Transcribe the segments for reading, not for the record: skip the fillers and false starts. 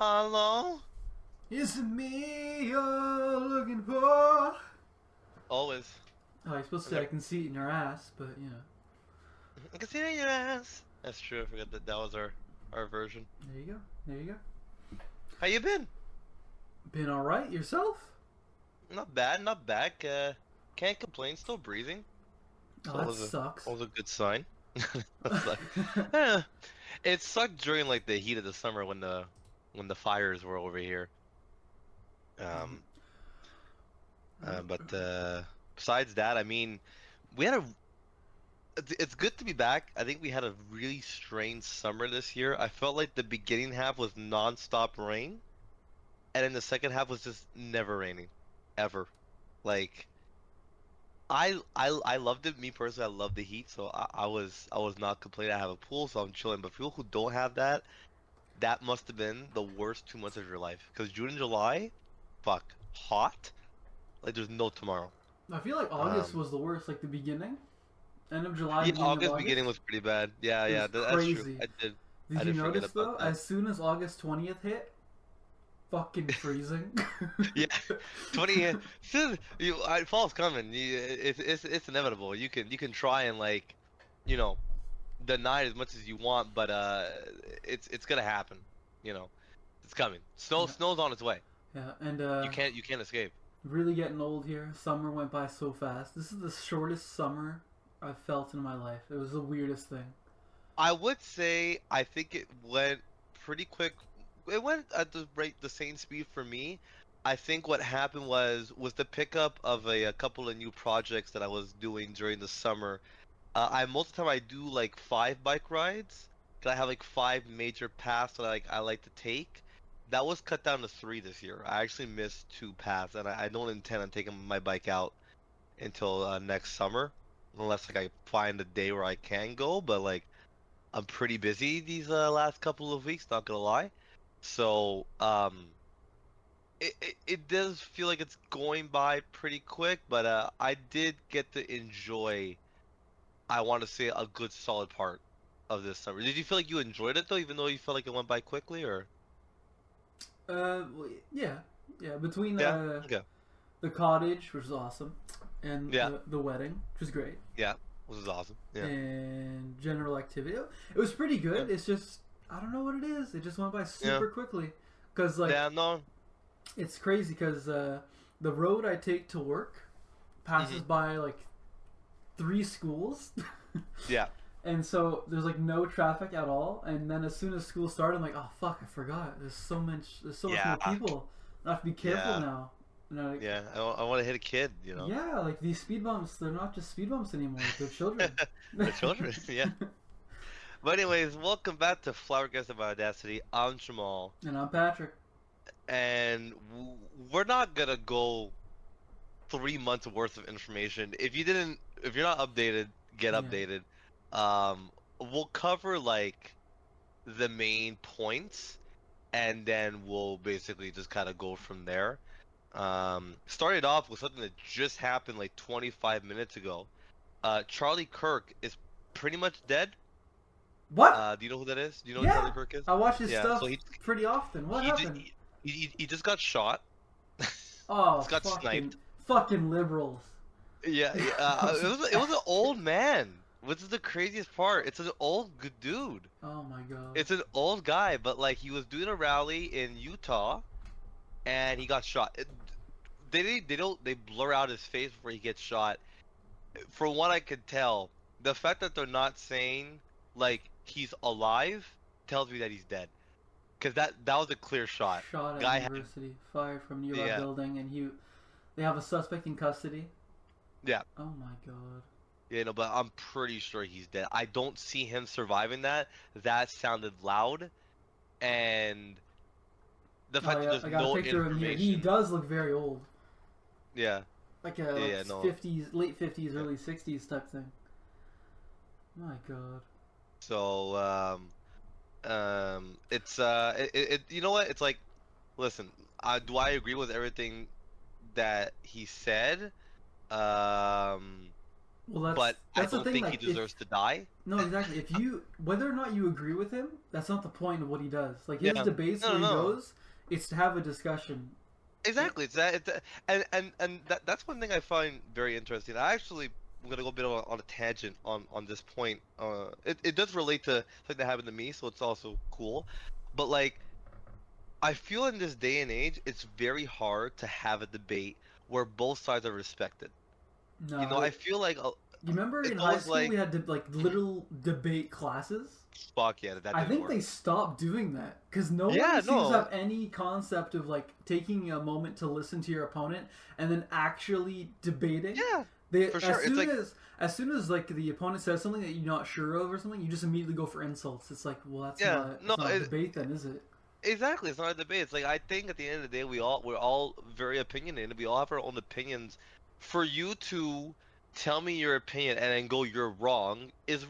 Hello? Is it me you're looking for? Always. Oh, you're supposed to I say I got- can see it in your ass, but I can see it in your ass. That's true. I forgot that was our version. there you go. There you go. How you been? Been alright yourself? Not bad, not bad. Can't complain. Still breathing. Oh, So that sucks. always a good sign. That's like, eh. It sucked during like the heat of the summer when the fires were over here. Um, but besides that, I mean, we had a. It's good to be back. I think we had a really strange summer this year. I felt like the beginning half was non-stop rain, and then the second half was just never raining, ever. Like I loved it. Me personally, I love the heat, so I was not complaining. I have a pool, so I'm chilling. But people who don't have that, that must have been the worst 2 months of your life. Because June and July, fuck, hot. Like there's no tomorrow. I feel like August Um, was the worst, like the beginning. End of July, yeah, beginning of August beginning August. was pretty bad. Yeah, It yeah, was that's true. crazy. I Did you did forget notice about though, that. as soon as August 20th hit, fucking freezing. Yeah, 20. Fall's coming. It's inevitable. You can try and like, you know, deny it as much as you want, but it's gonna happen. You know, it's coming. Yeah, Snow's on its way. yeah, and You can't escape. really getting old here. Summer went by so fast. This is the shortest summer I've felt in my life. It was the weirdest thing. I would say I think it went pretty quick. It went at the same speed for me. I think what happened was the pickup of a couple of new projects that I was doing during the summer. I most of the time I do like 5 bike rides. 'Cause I have like 5 major paths that I like to take. That was cut down to 3 this year. I actually missed 2 paths, and I don't intend on taking my bike out until next summer, unless like I find a day where I can go. But like I'm pretty busy these last couple of weeks, not gonna lie. So it does feel like it's going by pretty quick, but I did get to enjoy. I want to say a good solid part of this summer. Did you feel like you enjoyed it though, even though you felt like it went by quickly, or? Well, yeah, yeah. Between Yeah. Okay. the cottage, which was awesome, and Yeah. the wedding, which was great, Yeah. This is awesome. Yeah. and general activity, it was pretty Yeah. good. It's just I don't know what it is. It just went by Yeah. super quickly. Cause like Yeah. No. it's crazy. Cause the road I take to work passes Hmm. by like 3 schools. Yeah. And so there's like no traffic at all, and then as soon as school started, I'm like, oh fuck, I forgot. There's so much Yeah. more people. I have to be careful Yeah. now. You know, like, Yeah. I want to hit a kid. You know. yeah, like these speed bumps, they're not just speed bumps anymore. They're children. The children. Yeah. But anyways, welcome back to Flabbergasted by Audacity. I'm Jamal, And I'm Patrick. and we're not gonna go 3 months worth of information. If you're not updated, get Yeah. updated. We'll cover like the main points, and then we'll basically just kind of go from there. Started off with something that just happened like 25 minutes ago. Charlie Kirk is pretty much dead. What? Do you know who that is? Do you know who Yeah, Charlie Kirk is? I watch his Yeah, stuff so pretty often. What he just happened? he just got shot. Oh, Just got fucking sniped. fucking liberals. Yeah, yeah. It was an old man, which is the craziest part. It's an old good dude. Oh my god. It's an old guy, but like he was doing a rally in Utah, and he got shot. They blur out his face before he gets shot. From what I could tell, the fact that they're not saying like he's alive tells me that he's dead, because that was a clear shot. Shot at Guy had university, fired from nearby yeah building, and they have a suspect in custody. yeah Oh my god. yeah no, but I'm pretty sure he's dead. I don't see him surviving that. That sounded loud, and the Oh fact that yeah, there's I got a no picture of him here. He information. does look very old, Yeah, like a yeah, like no. 50s, late 50s, Yeah. early 60s type thing. My god. So it's you know what? It's like, listen, do I agree with everything that he said? Um, Well, but I that's the don't thing. think he Like, if deserves to die. no, exactly. If you whether or not you agree with him, that's not the point of what he does. Like his Yeah. debates No, where no, he no. goes, it's to have a discussion. It, Exactly. It's that, and that's one thing I find very interesting. I actually I'm gonna go a bit on a tangent on this point. It does relate to something that happened to me, so it's also cool. But like, I feel in this day and age, it's very hard to have a debate where both sides are respected. You know, no, I feel like you remember in it's high always school we like, had like mhm, little debate classes. fuck yeah, that I didn't think work. they stopped doing that because no one Yeah, seems to no, have any concept of like taking a moment to listen to your opponent and then actually debating. yeah, They for sure. It's like, as soon as like the opponent says something that you're not sure of or something, you just immediately go for insults. It's like, well, yeah, no, that's not a debate then, is it? exactly. It's not a debate. It's like I think at the end of the day, we're all very opinionated. We all have our own opinions. For you to tell me your opinion and then go you're wrong is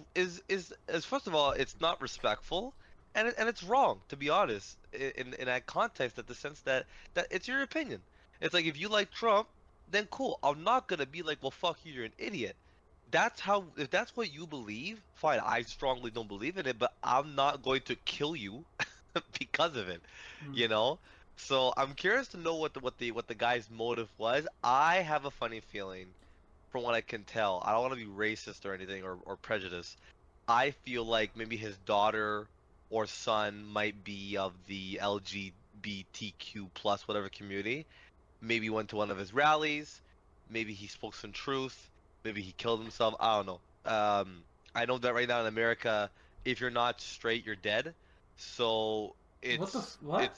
first of all, it's not respectful, and it's wrong, to be honest, in that context, that the sense that it's your opinion. It's like if you like Trump, then cool. I'm not gonna be like, well, fuck you, you're an idiot. That's how, if that's what you believe, fine. I strongly don't believe in it, but I'm not going to kill you because of it, Mm. you know? So I'm curious to know what the guy's motive was. I have a funny feeling, from what I can tell. I don't want to be racist or anything, or prejudiced. I feel like maybe his daughter or son might be of the LGBTQ plus whatever community. Maybe went to one of his rallies. Maybe he spoke some truth. Maybe he killed himself. I don't know. I know that right now in America, if you're not straight, you're dead. So What? it's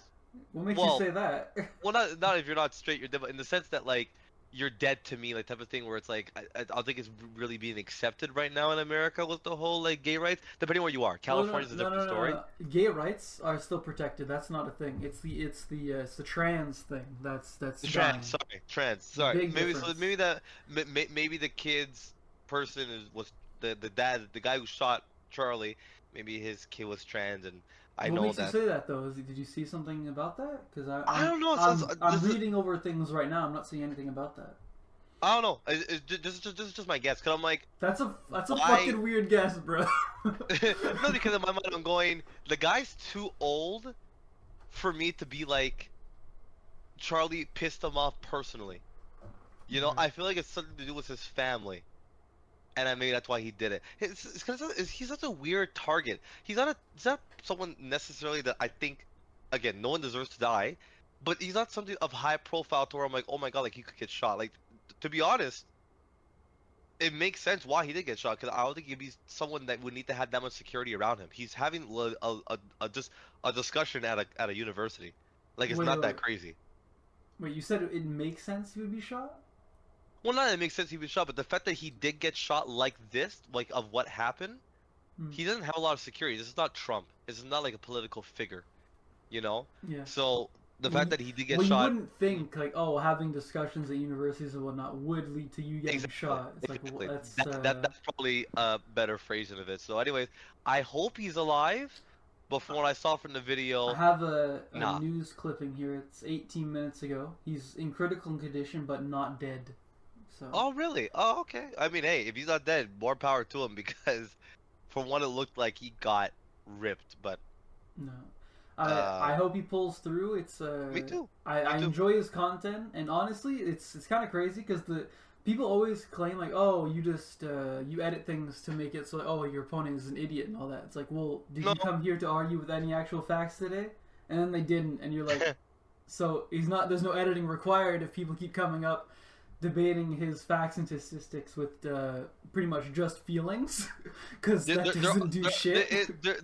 What makes you well, say that? well, not if you're not straight, you're dead, but in the sense that like you're dead to me, like type of thing, where it's like I don't think it's really being accepted right now in America with the whole like gay rights, depending where you are. Well, no, California's a no, different no, no, story. no. Gay rights are still protected. That's not a thing. It's the trans thing that's dying. Trans. It's a Sorry, big maybe so. difference. Maybe the kid's person was the dad, the guy who shot Charlie. Maybe his kid was trans, and I What know makes you that. say that though? Did you see something about that? Because I don't know. It sounds I'm this is reading over things right now. I'm not seeing anything about that. I don't know. This is just my guess. Cause I'm like, That's a why? fucking weird guess, bro. No, because in my mind I'm going, the guy's too old for me to be like, Charlie pissed him off personally. You know, Okay. I feel like it's something to do with his family. And I maybe that's why he did it. It's 'cause he's such a weird target. He's not someone necessarily that I think, again, no one deserves to die, but he's not something of high profile to where I'm like, oh my god, like he could get shot. Like, to be honest, it makes sense why he did get shot, because I don't think he'd be someone that would need to have that much security around him. He's having just a discussion at a university. Like, it's Wait, not wait, that wait. crazy. Wait, you said it makes sense he would be shot? Well, not that it makes sense he was shot, but the fact that he did get shot like this, like of what happened, Hmm. he doesn't have a lot of security. This is not Trump. This is not like a political figure, you know? Yeah. So the Well, fact that he did get well, you shot, wouldn't think like, oh, having discussions at universities and whatnot would lead to you getting exactly, shot. It's like, well, exactly. that's That's probably a better phrasing of it. So, anyways, I hope he's alive. But from what I saw from the I video, have a nah. news clipping here. It's 18 minutes ago. He's in critical condition, but not dead. So Oh, really? Oh, okay. I mean, hey, if he's not dead, more power to him, because from what it looked like, he got ripped. But no, I uh, hope he pulls through. It's me too. Me I too. enjoy his content, and honestly, it's kind of crazy because the people always claim like, oh, you just you edit things to make it so like, oh, your opponent is an idiot and all that. It's like, well, did No. you come here to argue with any actual facts today? And then they didn't, and you're like, so he's not. There's no editing required if people keep coming up debating his facts and statistics with pretty much just feelings, because There, that there, there, doesn't do shit.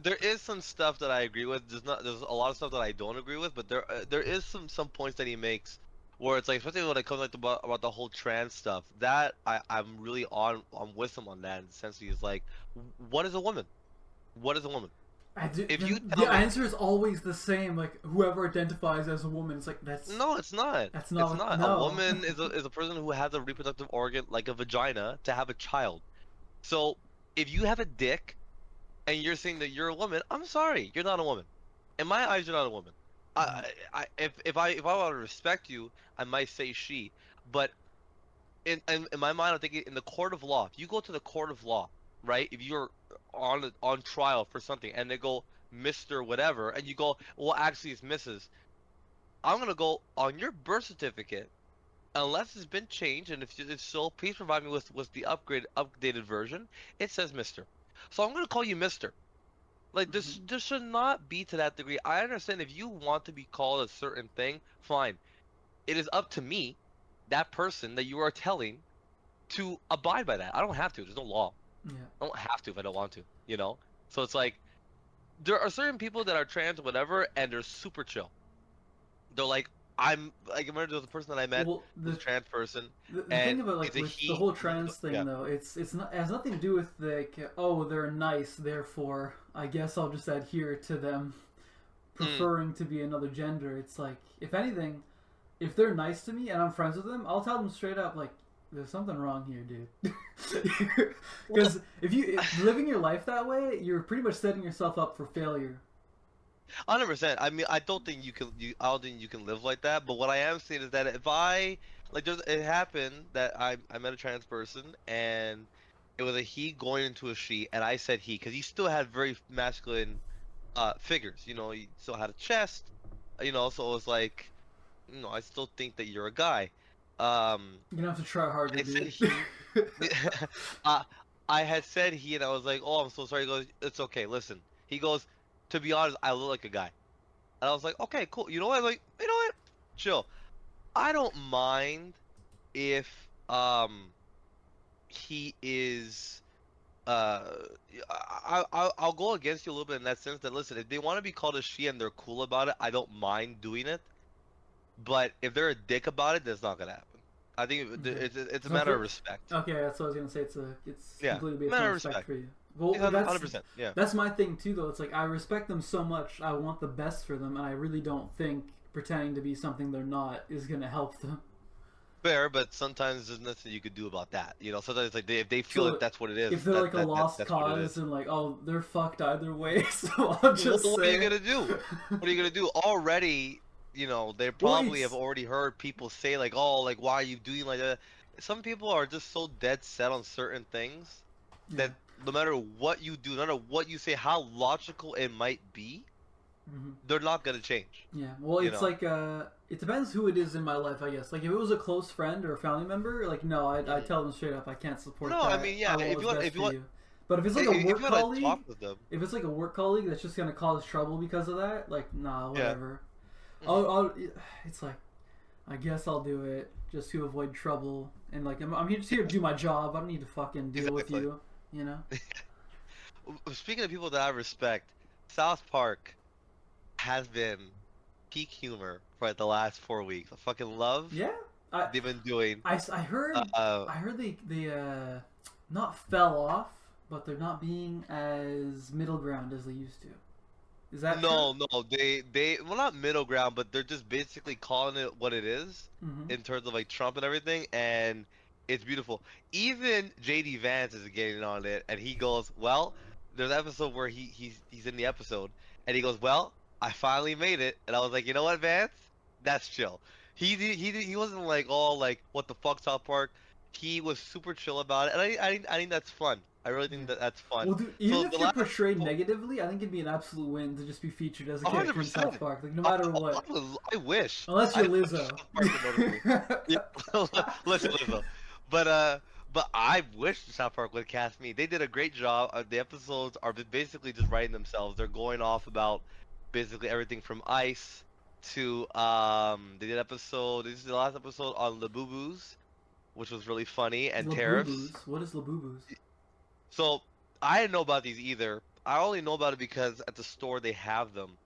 there is some stuff that I agree with. There's a lot of stuff that I don't agree with, but there is some points that he makes where it's like, especially when it comes like about the whole trans stuff, that I'm really on with him on that, in the sense that he's like, what is a woman? What is a woman? If you The tell me, answer is always the same. Like whoever identifies as a woman, it's like no, it's not. that's It's not not. A no. woman is a person who has a reproductive organ like a vagina to have a child. So if you have a dick and you're saying that you're a woman, I'm sorry, you're not a woman. In my eyes, you're not a woman. If I want to respect you, I might say she, but in my mind, I'm thinking in the court of law. If you go to the court of law, right? If you're on trial for something, and they go Mister whatever, and you go, well, actually it's Mrs. I'm gonna go on your birth certificate, unless it's been changed, and if so, please provide me with the updated version. It says Mister, so I'm gonna call you Mister. Like Hmm. this should not be to that degree. I understand if you want to be called a certain thing, fine. It is up to me, that person that you are telling, to abide by that. I don't have to. There's no law. Yeah. I don't have to if I don't want to, you know? So it's like there are certain people that are trans or whatever, and they're super chill. They're like, I'm like, I remember there was a person that I met Well, who's a trans person, the thing and about like it's a with the he. whole trans thing Yeah. though, it's not, it has nothing to do with like, oh, they're nice, therefore I guess I'll just adhere to them Mm. preferring to be another gender. It's like, if anything, if they're nice to me and I'm friends with them, I'll tell them straight up, like, there's something wrong here, dude. Well, Because if living your life that way, you're pretty much setting yourself up for failure. 100%. I mean, I don't think you can. I don't think you can live like that. But what I am saying is that if I like, it happened that I met a trans person, and it was a he going into a she, and I said he because he still had very masculine figures. You know, he still had a chest. You know, so it was like, you know, I still think that you're a guy. You're gonna have to try harder, I said dude. he. uh, I had said he, and I was like, oh, I'm so sorry. He goes, it's okay. Listen. He goes, to be honest, I look like a guy. And I was like, okay, cool. You know what? Like, you know what? Chill. I don't mind if he is uh I'll go against you a little bit in that sense that listen, if they want to be called a she and they're cool about it, I don't mind doing it. But if they're a dick about it, that's not gonna happen. I think Okay. it's a So matter of for respect. okay, that's what I was gonna say. It's Yeah, completely based on matter of respect respect. for you. Well, Yeah, that's 100%. Yeah. that's my thing too, though. It's like I respect them so much. I want the best for them, and I really don't think pretending to be something they're not is gonna help them. Fair, but sometimes there's nothing you could do about that. You know, sometimes like if they feel that So that's what it if is, they're like a lost that's what it cause is. and like, oh, they're fucked either way, so I'll just What are you say. gonna do? What are you gonna do? Already, you know, they Well, probably have it's already heard people say like, "Oh, like why are you doing like that?" Some people are just so dead set on certain things yeah. that no matter what you do, no matter what you say, how logical it might be, Hmm. they're not gonna change. Yeah, well, You it's know? like it depends who it is in my life, I guess. Like if it was a close friend or a family member, like no, I Mhm. tell them straight up, I can't support No, I that. mean, I yeah, want if what's you want, best if for you want, you. But if it's like a if work you want to colleague, talk with them, if it's like a work colleague that's just gonna cause trouble because of that, like nah, yeah. whatever. Hmm. I'll it's like I guess I'll do it just to avoid trouble and like I'm just here to do my job. I don't need to fucking deal with Exactly. you, you know? Speaking of people that I respect, South Park has been peak humor for like the last 4 weeks. I fucking love Yeah. I what they've been doing. I Uh, heard uh, they not fell off, but they're not being as middle ground as they used to. Is that true? no, they well not middle ground, but they're just basically calling it what it is Mm-hmm. in terms of like Trump and everything, and it's beautiful. Even JD Vance is getting on it, and he goes, "Well, there's an episode where he's in the episode, and he goes, well, I finally made it,' and I was like, you know what, Vance, that's chill. He wasn't like all like what the fuck South Park. He was super chill about it, and I think that's fun. I really Yeah. think that that's fun. Well, dude, even So if the you're last portrayed negatively, I think it'd be an absolute win to just be featured as a character in 100%. South Park, like no matter what. I wish. Unless I you're wish Lizzo. South Park would notice me. Yeah, listen, but I wish South Park would cast me. They did a great job. The episodes are basically just writing themselves. They're going off about basically everything from ice to they did episode. This is the last episode on Labubu's, which was really funny, and tariffs. Labubu's. What is Labubu's? So I didn't know about these either. I only know about it because at the store they have them.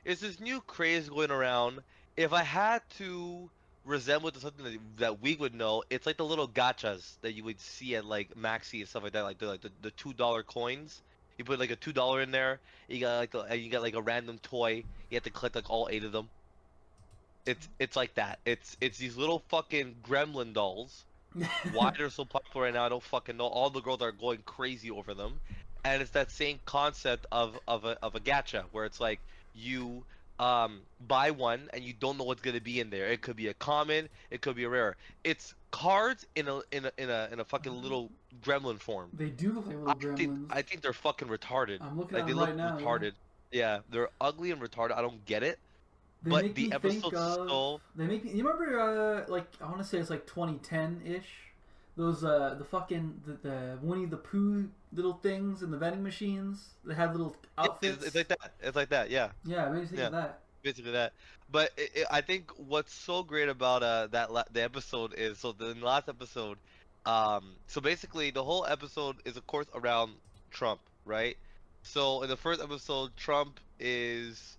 It's this new craze going around. If I had to resemble it to something that we would know, it's like the little gachas that you would see at like Maxi and stuff like that, like the $2 coins. You put like a $2 in there, you got like you got like a random toy. You have to collect like all 8 of them. It's like that. It's these little fucking gremlin dolls. Why they're so popular right now, I don't fucking know. All the girls are going crazy over them, and it's that same concept of a gacha where it's like you buy one and you don't know what's gonna be in there. It could be a common, it could be a rare. It's cards in a fucking little gremlin form. They do look like I little think gremlins. I think they're fucking retarded. I'm looking at Like they them look right now. Yeah. retarded. Yeah, they're ugly and retarded. I don't get it. They But make the me think episode's of. so They make me. You remember, like I want to say it's like 2010 ish. Those the fucking the Winnie the Pooh little things in the vending machines. They had little outfits. it's like that. It's like that. Yeah. Yeah, it made me think Yeah. of that. Basically that. But I think what's so great about the episode is in the last episode, so basically the whole episode is of course around Trump, right? So in the first episode, Trump is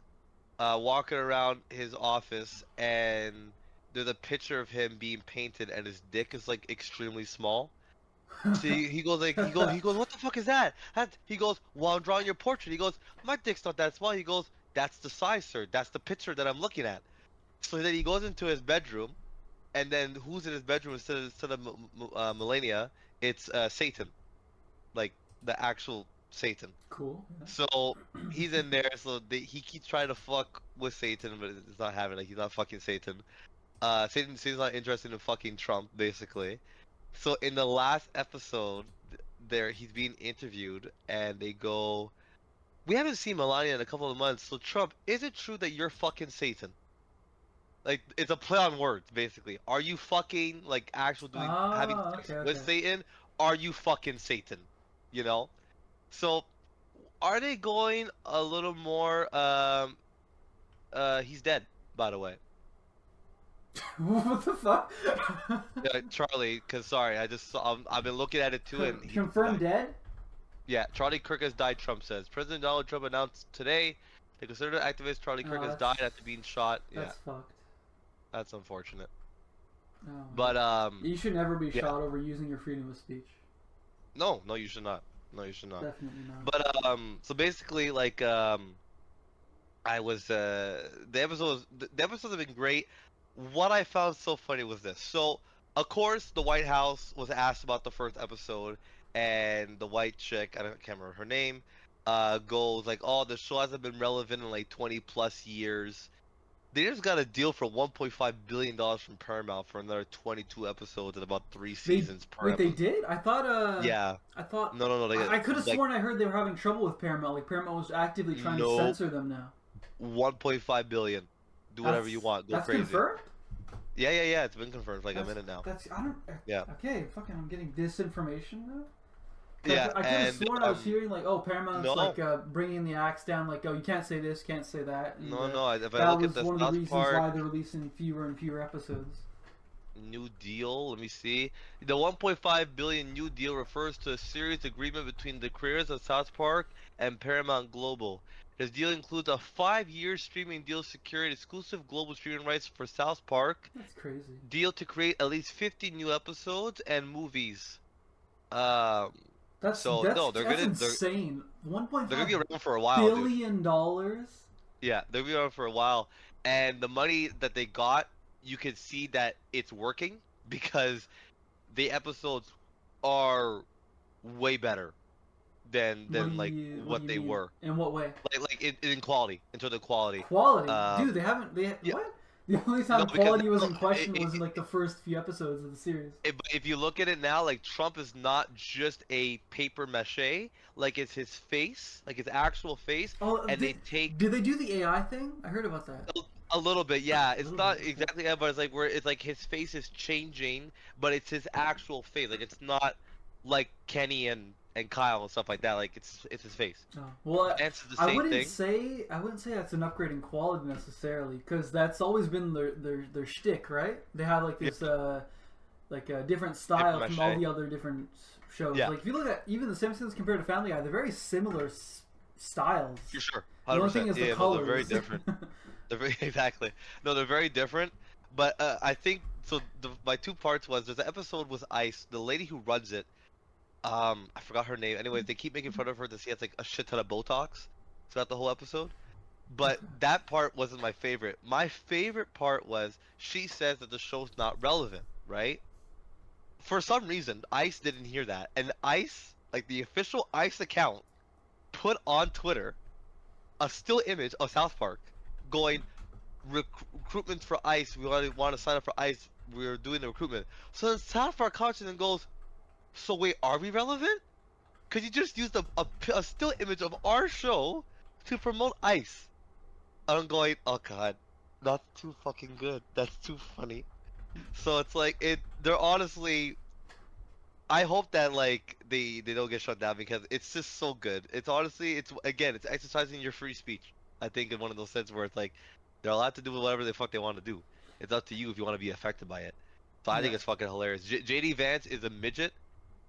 walking around his office and there's a picture of him being painted and his dick is like extremely small. So he goes like he goes what the fuck is that? He goes, well, I'm drawing your portrait. He goes, my dick's not that small. He goes, that's the size, sir. That's the picture that I'm looking at. So then he goes into his bedroom, and then who's in his bedroom instead of Melania? It's Satan, like the actual Satan. Cool. Yeah. So he's in there. So he keeps trying to fuck with Satan, but it's not happening. Like he's not fucking Satan. Satan's not interested in fucking Trump, basically. So in the last episode, he's being interviewed, and they go, "We haven't seen Melania in a couple of months. So Trump, is it true that you're fucking Satan?" Like it's a play on words, basically. Are you fucking like having sex with Satan? Are you fucking Satan? You know. So are they going a little more? He's dead, by the way. What the fuck? Yeah, Charlie, cause sorry, I've been looking at it too, and he Confirmed died. dead? Yeah, Charlie Kirk has died. Trump says President Donald Trump announced today the conservative activist Charlie Kirk has died after being shot. That's fucked. That's unfortunate. Oh, But you should never be shot over using your freedom of speech. No, you should not. No, you should not. Definitely not. But so basically, like I was the episodes have been great. What I found so funny was this. So, of course, the White House was asked about the first episode, and the white chick, can't remember her name, goes like, "Oh, the show hasn't been relevant in like 20 plus years." They just got a deal for $1.5 billion from Paramount for another 22 episodes and about 3 seasons per Wait, episode. they did? I thought. Yeah. I thought. No. I could have sworn I heard they were having trouble with Paramount. Like Paramount was actively trying to censor them now. 1.5 billion. Do whatever you want. Go crazy. That's confirmed? Yeah. It's been confirmed for like a minute now. Yeah. Okay, fucking, I'm getting disinformation now. Yeah, I could have sworn I was hearing like, oh, Paramount's like bringing the axe down, like, oh, you can't say this, can't say that. And, no. If I that look was at the one of the reasons South Park why they're releasing fewer and fewer episodes. New Deal. Let me see. The 1.5 billion New Deal refers to a serious agreement between the creators of South Park and Paramount Global. This deal includes a 5-year streaming deal securing exclusive global streaming rights for South Park. That's crazy. Deal to create at least 50 new episodes and movies. That's insane. $1.5 they're gonna be around for a while. $1 billion. Yeah, they're gonna be around for a while, and the money that they got, you can see that it's working because the episodes are way better than what they were. In what way? Like in quality, in terms of quality. Quality, dude. Yeah. What? The only time quality was in question was in like the first few episodes of the series. But if you look at it now, like Trump is not just a paper mache, like it's his face, like his actual face, and they take. Did they do the AI thing? I heard about that. A little bit, yeah. It's not exactly that, but it's like where it's like his face is changing, but it's his actual face. Like it's not like Kenny and Kyle and stuff like that. Like it's his face. Oh. Well, I wouldn't say that's an upgrade in quality necessarily, because that's always been their shtick, right? They have like this like a different style from all the other different shows. Yeah. Like if you look at even The Simpsons compared to Family Guy, they're very similar styles. For sure. 100%. The only thing is the colors. No, they're very different. Exactly. No, they're very different. But I think so. My two parts was there's an episode with Ice, the lady who runs it. I forgot her name. Anyways, they keep making fun of her to see it's like a shit ton of Botox throughout the whole episode. But that part wasn't my favorite. My favorite part was she says that the show's not relevant, right? For some reason, Ice didn't hear that, and Ice, like the official Ice account, put on Twitter a still image of South Park going recruitment for ICE. We want to sign up for ICE. We're doing the recruitment. So then South Park comes in and goes, so wait, are we relevant? Because you just used a still image of our show to promote ICE. I'm going, oh god, that's too fucking good. That's too funny. So it's like they're honestly. I hope that like they don't get shut down because it's just so good. It's honestly it's exercising your free speech. I think in one of those sense where it's like they're allowed to do whatever the fuck they want to do. It's up to you if you want to be affected by it. So I think Yeah. it's fucking hilarious. JD Vance is a midget,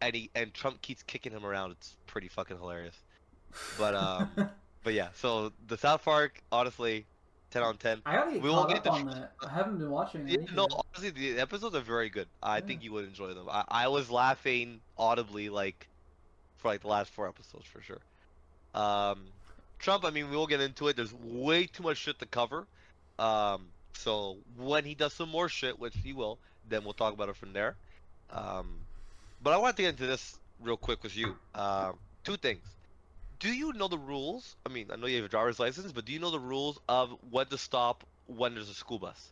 and Trump keeps kicking him around. It's pretty fucking hilarious. But but yeah. So the South Park, honestly, 10 on 10. I gotta get We won't caught get up on that. I haven't been watching yeah, any no, of it. honestly, the episodes are very good. I Yeah. think you would enjoy them. I was laughing audibly like for like the last 4 episodes for sure. Um, Trump, I mean, we will get into it. There's way too much shit to cover. So when he does some more shit, which he will, then we'll talk about it from there. Um, but I want to get into this real quick with you. Two things. Do you know the rules? I mean, I know you have a driver's license, but do you know the rules of when to stop when there's a school bus?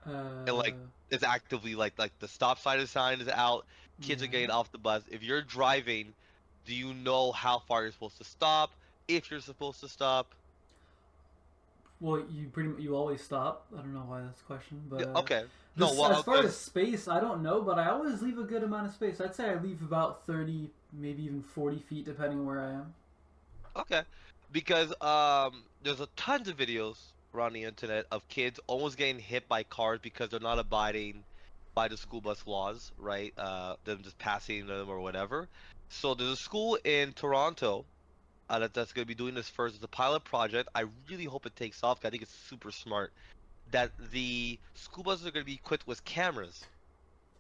And like it's actively like the stop sign is out, kids are Yeah. getting off the bus. If you're driving, do you know how far you're supposed to stop? If you're supposed to stop? Well, you always stop. I don't know why that's a question, but Yeah, okay. No, this well, as far okay. as space, I don't know, but I always leave a good amount of space. I'd say I leave about 30, maybe even 40 feet, depending on where I am. Okay. Because there's a tons of videos around the internet of kids almost getting hit by cars because they're not abiding by the school bus laws, right? Them just passing them or whatever. So there's a school in Toronto that's going to be doing this first. It's a pilot project. I really hope it takes off. 'Cause I think it's super smart that the school buses are going to be equipped with cameras.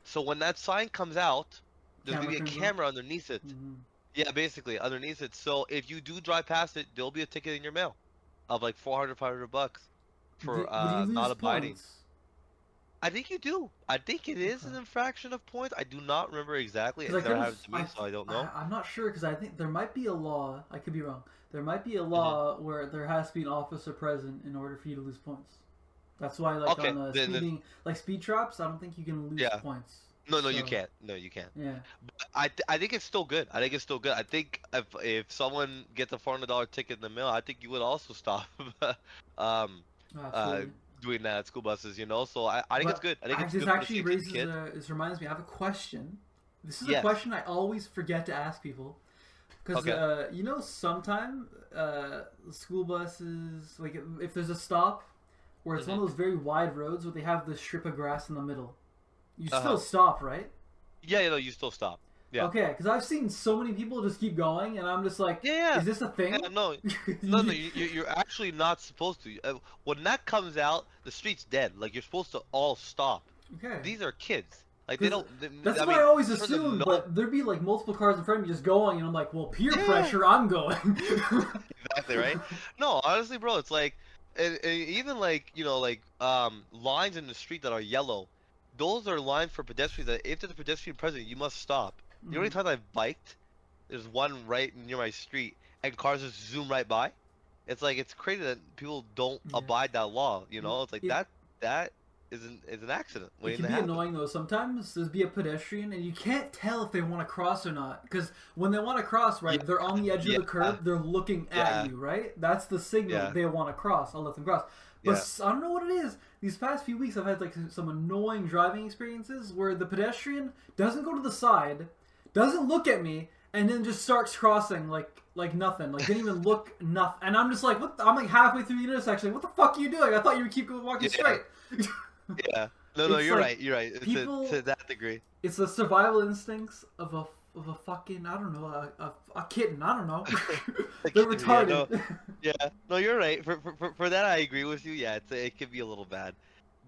So when that sign comes out, there's going Camera to be a turns on. camera underneath it. Hmm. Yeah, basically underneath it. So if you do drive past it, there'll be a ticket in your mail of like 400, $500 for Would you lose not abiding. points? I think you do. I think it is an Okay. infraction of points. I do not remember exactly. Because It's I never could happened to me, so I don't know. I'm not sure because I think there might be a law. I could be wrong. There might be a Hmm. law where there has to be an officer present in order for you to lose points. That's why, like Okay, on the then speeding, like speed traps, I don't think you can lose yeah. points. No, no, you So can't. No, you can't. yeah, I think it's still good. I think it's still good. I think if someone gets a $400 ticket in the mail, I think you would also stop um uh absolutely. doing that at school buses, you know. So I think it's But good. I think it's this good for the actually safety of the raises kids. this reminds me. I have a question. This is a Yes. question I always forget to ask people because Okay. you know sometime school buses like if there's a stop where it's one Hmm. of those very wide roads where they have this strip of grass in the middle, you Uh-huh. still stop, right? Yeah, you know, you still stop. Yeah. Okay, because I've seen so many people just keep going, and I'm just like, Yeah, yeah. is this a thing? Yeah, no, no, no. You're actually not supposed to. When that comes out, the street's dead. Like you're supposed to all stop. Okay. These are kids. Like they 'Cause don't. that's I what mean, I always for them to assumed, know- but there'd be like multiple cars in front of me just going, and I'm like, well, peer Yeah. pressure, I'm going. Exactly right. No, honestly, bro, it's like, and even like lines in the street that are yellow, those are lines for pedestrians. That if there's a pedestrian present, you must stop. The only Mhm. time I've biked, there's one right near my street, and cars just zoom right by. It's like it's crazy that people don't Yeah. abide that law. You know, it's like It- that is an accident It waiting can to be happen. annoying though. Sometimes there's be a pedestrian and you can't tell if they want to cross or not. Because when they want to cross, right, Yeah, they're on the edge yeah, of the curb. They're looking yeah. at you, right? That's the signal Yeah. they want to cross. I'll let them cross. But Yeah. I don't know what it is. These past few weeks, I've had like some annoying driving experiences where the pedestrian doesn't go to the side, doesn't look at me, and then just starts crossing like nothing. Like didn't even look nothing. And I'm just like, what? I'm like halfway through the intersection. What the fuck are you doing? I thought you would keep walking Yeah. straight. Yeah. No, It's you're like right. You're right. people- To that degree. It's the survival instincts of a fucking I don't know a kitten. I don't know. They're kitten, yeah, no. retarded. Yeah, no, you're right. For that, I agree with you. Yeah, it could be a little bad.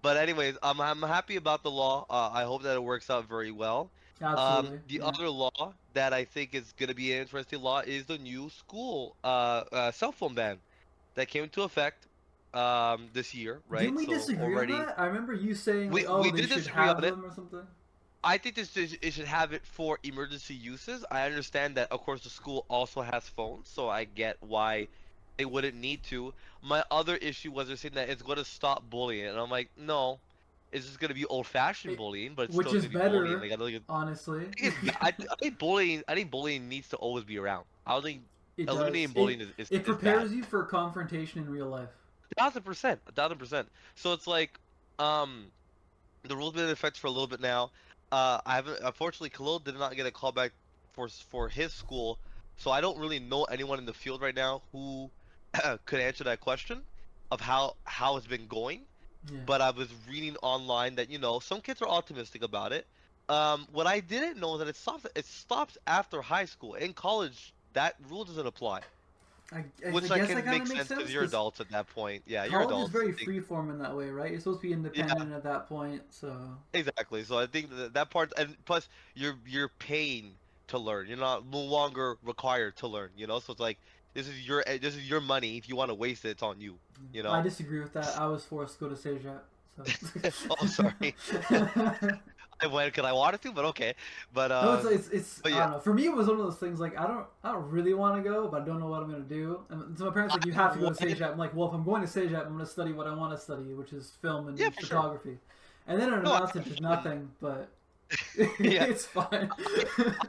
But anyways, I'm happy about the law. I hope that it works out very well. Absolutely. The Yeah. other law that I think is gonna be an interesting law is the new school cell phone ban that came into effect this year, right? Didn't we So disagree already, on that? I remember you saying we like, oh, we they did should disagree have on it. them or something. I think it should have it for emergency uses. I understand that, of course, the school also has phones, so I get why they wouldn't need to. My other issue was they're saying that it's going to stop bullying, and I'm like, no, it's just going to be old-fashioned It, bullying, but it's which still is going to be bullying. better, Like I don't think honestly. I think bullying. I think bullying needs to always be around. I don't think It does. eliminating bullying It is bad. prepares you for confrontation in real life. 1,000%, 1,000%. So it's like, the rule's been in effect for a little bit now. I haven't. Unfortunately, Khalil did not get a call back for his school, so I don't really know anyone in the field right now who could answer that question of how it's been going. Yeah. But I was reading online that some kids are optimistic about it. What I didn't know is that it stops after high school. In college, that rule doesn't apply, I which guess that can kind make of makes sense because sense you're because adults at that point. Yeah, you're college is adults. very freeform in that way, right? You're supposed to be Yeah, independent at that point, so exactly. So I think that part, and plus you're paying to learn. You're not no longer required to learn. So it's like this is your money. If you want to waste it, it's on you. You I know. disagree with that. I was forced to go to Sejat, Oh, sorry. so. I went because I wanted to, but okay. But No, it's but I yeah, don't know. For me, it was one of those things like I don't really want to go, but I don't know what I'm gonna do. And so my parents I like, you have to go to wanted. Sejat. I'm like, well, if I'm going to Sejat, I'm gonna study what I want to study, which is film Yeah, and for sure. photography. And then it No, I amounts to just nothing, but yeah. it's fine.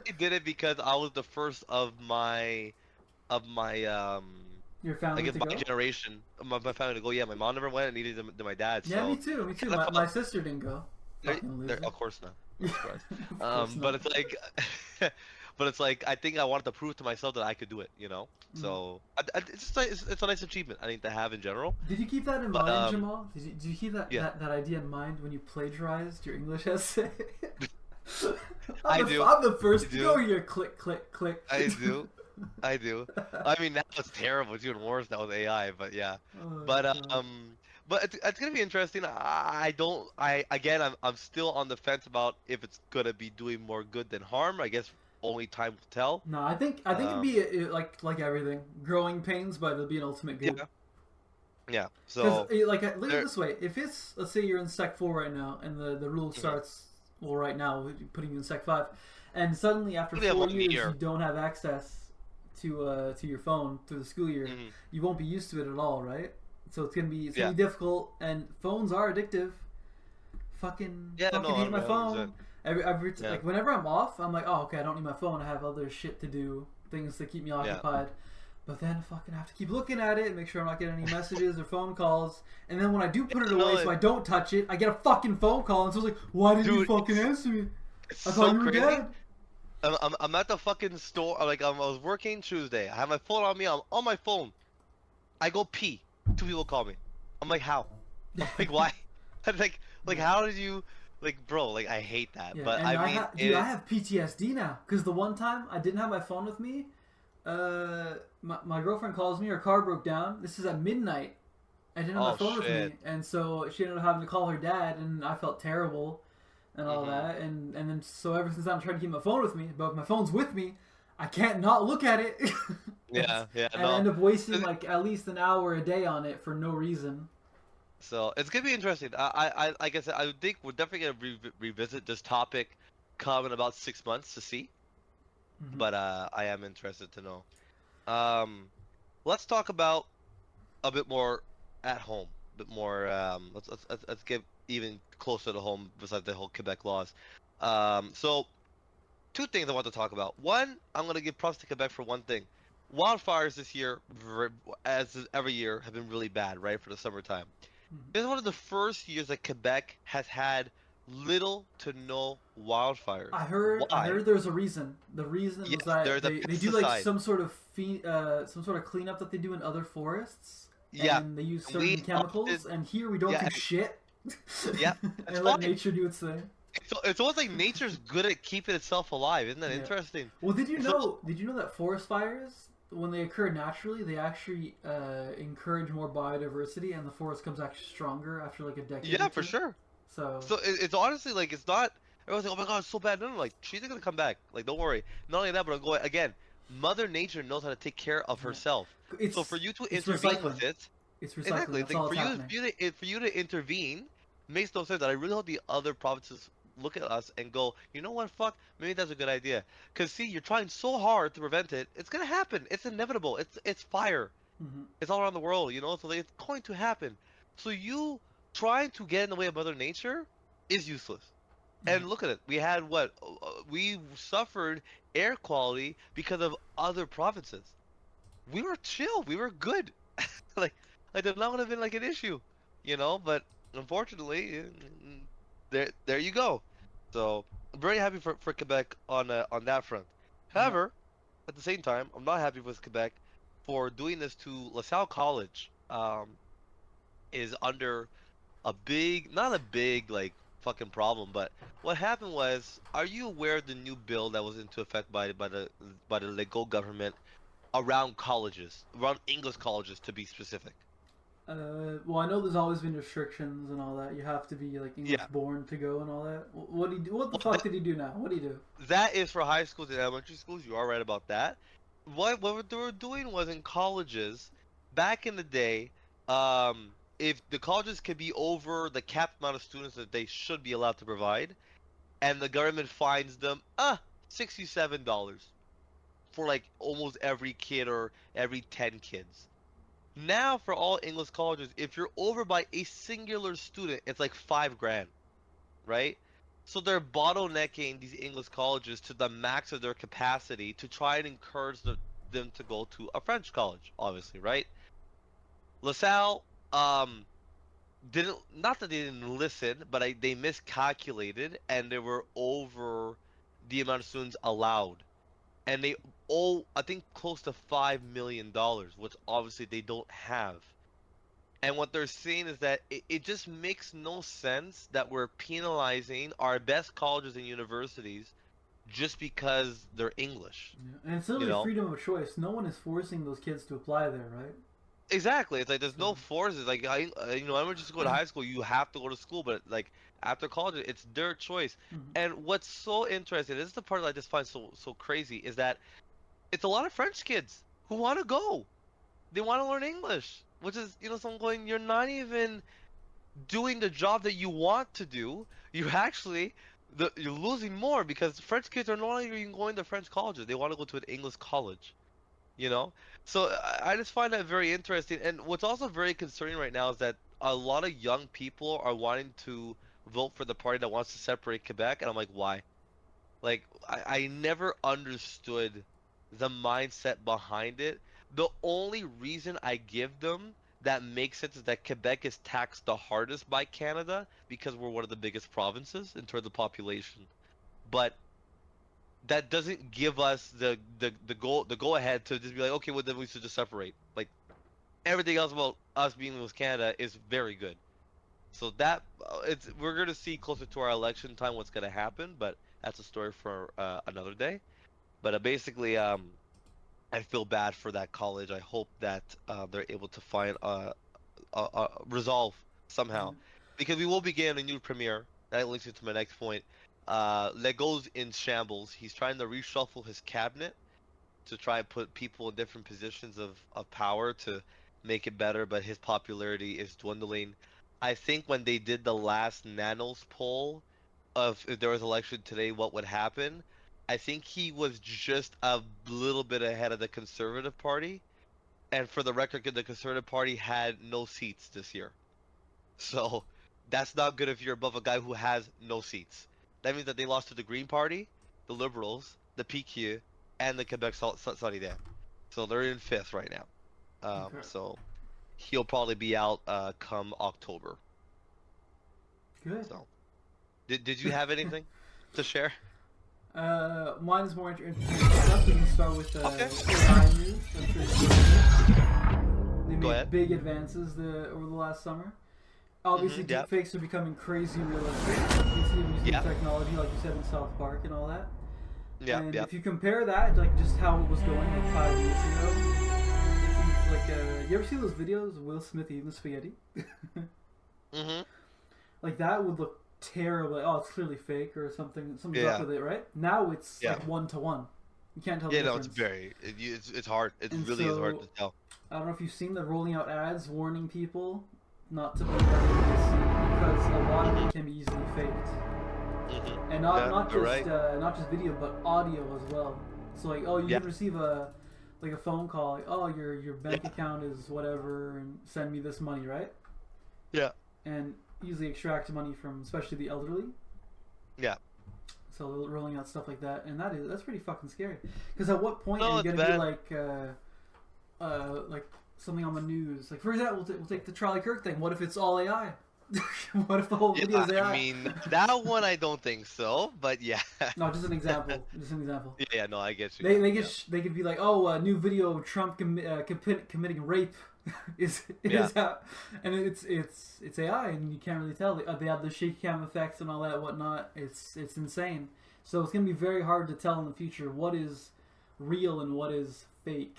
I did it because I was the first of my Your I family guess to my go? generation, my family to go. Yeah, my mom never went, and neither did my dad. Yeah, me So too. Me I too. kind of My felt sister didn't go. Fucking loser. of course not. I'm surprised. Of course But not. it's like, but it's like I think I wanted to prove to myself that I could do it. Mm. So it's just like, it's a nice achievement I think to have in general. Did you keep that in But mind, Jamal? Did you keep yeah, that idea in mind when you plagiarized your English essay? I do. I'm the I first to go do. here. Click, click, click. I do. I do. I mean, that was terrible. It's even worse now with AI. But yeah. Oh But god. it's gonna be interesting. I don't. I again, I'm still on the fence about if it's gonna be doing more good than harm. I guess only time will tell. No, I think it'd Um, be like everything, growing pains, but it'll be an ultimate good. yeah, yeah. Because So like look at it there. this way: if it's, let's say you're in Sec 4 right now, and the rule Mhm. starts, well, right now putting you in Sec 5, and suddenly after We have 4 years you year. don't have access to your phone through the school year, Mhm. you won't be used to it at all, right? So it's gonna Yeah. be difficult, and phones are addictive. Yeah. Fucking No. hate my 100%. phone. Every Yeah. like whenever I'm off, I'm like, oh, okay, I don't need my phone. I have other shit to do, things to keep me Yeah. occupied. But then fucking have to keep looking at it and make sure I'm not getting any messages or phone calls. And then when I do put it No. away so I don't touch it, I get a fucking phone call, and so it's like, why didn't you Dude, fucking answer me? it's I thought so you were crazy. dead. I'm at the fucking store. I was working Tuesday. I have my phone on me. I'm on my phone. I go pee. Two people call me. I'm like, how? I'm like, why? I'm like, Yeah. how did you? Like, bro, like, I hate that. Yeah, But and I mean, dude, I have PTSD now because the one time I didn't have my phone with me, my girlfriend calls me. Her car broke down. This is at midnight. I didn't have my oh phone with shit. me, and so she ended up having to call her dad, and I felt terrible, and all Mhm. that, and then so ever since I'm trying to keep my phone with me, but if my phone's with me, I can't not look at it, Yeah, yeah, and I no. end up wasting like at least an hour a day on it for no reason. So it's gonna be interesting. Like I said, I think we're definitely gonna revisit this topic come in about 6 months to see. Hmm. But I am interested to know. Um, let's talk about a bit more at home, a bit more. Let's get even closer to home besides the whole Quebec laws. So two things I want to talk about. One, I'm gonna give props to Quebec for one thing. Wildfires this year, as every year, have been really bad, right, for the summertime. Hmm. This is one of the first years that Quebec has had little to no wildfires. I Why? heard there's a reason. The reason was Yes, that there's a they do like pesticide. some sort of cleanup that they do in other forests, Yeah, and they use we certain chemicals. opted. And here we don't Yeah, do shit, yeah, that's and let fine. nature do its thing. It's almost like nature's good at keeping itself alive. Isn't that Yeah. interesting? Well, So, Did you know that forest fires, when they occur naturally, they actually encourage more biodiversity, and the forest comes actually stronger after like a decade yeah, or for two. sure. So So it's honestly like it's not. Everyone's like, oh my god, it's so bad. No, no, like trees are gonna come back. Like don't worry. Not only that, but I'm going again. Mother Nature knows how to take care of yeah, herself. So for it's you to it's intervene with recycling. it, It's recycling. exactly. That's Like all that's happening. for you to intervene makes no sense. And I really hope the other provinces look at us and go, you know what, fuck, maybe that's a good idea. Cause see, you're trying so hard to prevent it. It's gonna happen. It's inevitable. It's fire. Mm-hmm. It's all around the world, you know. So like, it's going to happen. So you trying to get in the way of Mother Nature is useless. Mm-hmm. And look at it. We had what? We suffered air quality because of other provinces. We were chill. We were good. like like that not would have been like an issue, you know. But unfortunately, there you go. So I'm very happy for Quebec on that front. Yeah. However, at the same time, I'm not happy with Quebec for doing this to LaSalle College. Is under a big, not a big like fucking problem, but what happened was, are you aware of the new bill that was into effect by the Legault government around colleges, around English colleges to be specific? Well, I know there's always been restrictions and all that. You have to be like English Yeah. born to go and all that. What did he do? What the Well, fuck did he do now? What did he do? that is for high schools and elementary schools. You are right about that. What they were doing was in colleges back in the day, if the colleges could be over the capped amount of students that they should be allowed to provide, and the government fines them $67 for like almost every kid or every 10 kids. Now for all English colleges, if you're over by a singular student, it's like 5 grand, right? So they're bottlenecking these English colleges to the max of their capacity to try and encourage them to go to a French college, obviously, right? LaSalle, didn't, not that they didn't listen, but they miscalculated and they were over the amount of students allowed. And they owe, I think, close to $5 million, which obviously they don't have. And what they're saying is that it just makes no sense that we're penalizing our best colleges and universities just because they're English, Yeah. And it's you literally know? freedom of choice. No one is forcing those kids to apply there, right? Exactly. It's like there's no So, forces. Like I'm just go to high school. You have to go to school, but like after college, it's their choice. mhm. And what's so interesting, this is the part that I just find so crazy, is that it's a lot of French kids who want to go. They want to learn English, which is, so I'm going, you're not even doing the job that you want to do. You actually, you're losing more because French kids are no longer even going to French colleges. They want to go to an English college, you know? So I just find that very interesting. And what's also very concerning right now is that a lot of young people are wanting to vote for the party that wants to separate Quebec. And I'm like, why? Like, I never understood the mindset behind it. The only reason I give them that makes sense is that Quebec is taxed the hardest by Canada because we're one of the biggest provinces in terms of population. But that doesn't give us the go ahead to just be like, okay, well then we should just separate. Like everything else about us being with Canada is very good. So that we're gonna see closer to our election time what's gonna happen, but that's a story for another day. But basically, I feel bad for that college. I hope that they're able to find a resolve somehow, because we will begin a new premiere. That links into my next point. Lego's in shambles. He's trying to reshuffle his cabinet to try and put people in different positions of power to make it better, but his popularity is dwindling. I think when they did the last Nanos poll of if there was election today, what would happen? I think he was just a little bit ahead of the Conservative Party. And for the record, the Conservative Party had no seats this year. So that's not good if you're above a guy who has no seats. That means that they lost to the Green Party, the Liberals, the PQ, and the Quebec Solidaire. So they're in fifth right now. Okay. So he'll probably be out come October. Good. So did you have anything to share? Mine is more interesting stuff. We can start with Okay. AI news. I'm sure you've seen it. They Go made ahead. big advances over the last summer. Obviously, Yeah. deepfakes are becoming crazy realistic. You see them using Yeah. technology, like you said in South Park and all that. Yeah, And yeah. if you compare that, like just how it was going like 5 years ago, you ever see those videos of Will Smith eating spaghetti? Mm-hmm. Like that would look terrible. Like, oh, it's clearly fake or something. Something's Yeah. up with it, right? Now it's Yeah. like 1-to-1. You can't tell the Yeah, no, difference. it's hard. It And really is hard to so- tell. I don't know if you've seen the rolling out ads warning people not to put that in the scene because a lot of it can be easily faked, Mm-hmm. and not Yeah, not you're just right. not just video but audio as well. So like, oh, you Yeah. can receive a like a phone call. Like, oh, your bank Yeah. account is whatever, and send me this money, right? Yeah. And easily extract money from, especially the elderly. Yeah. So they're rolling out stuff like that, and that's pretty fucking scary. Because at what point are No, you it's gonna be bad. like something on the news? Like for example, we'll take the Charlie Kirk thing. What if it's all AI? What if the whole Yeah, video is I AI? mean, that one I don't think so, but yeah. No, just an example. Just an example. Yeah, no, I get you. Yeah. They could be like, oh, new video of Trump committing rape Yeah. is out, and it's AI, and you can't really tell. They have the shaky cam effects and all that whatnot. It's insane. So it's gonna be very hard to tell in the future what is real and what is fake,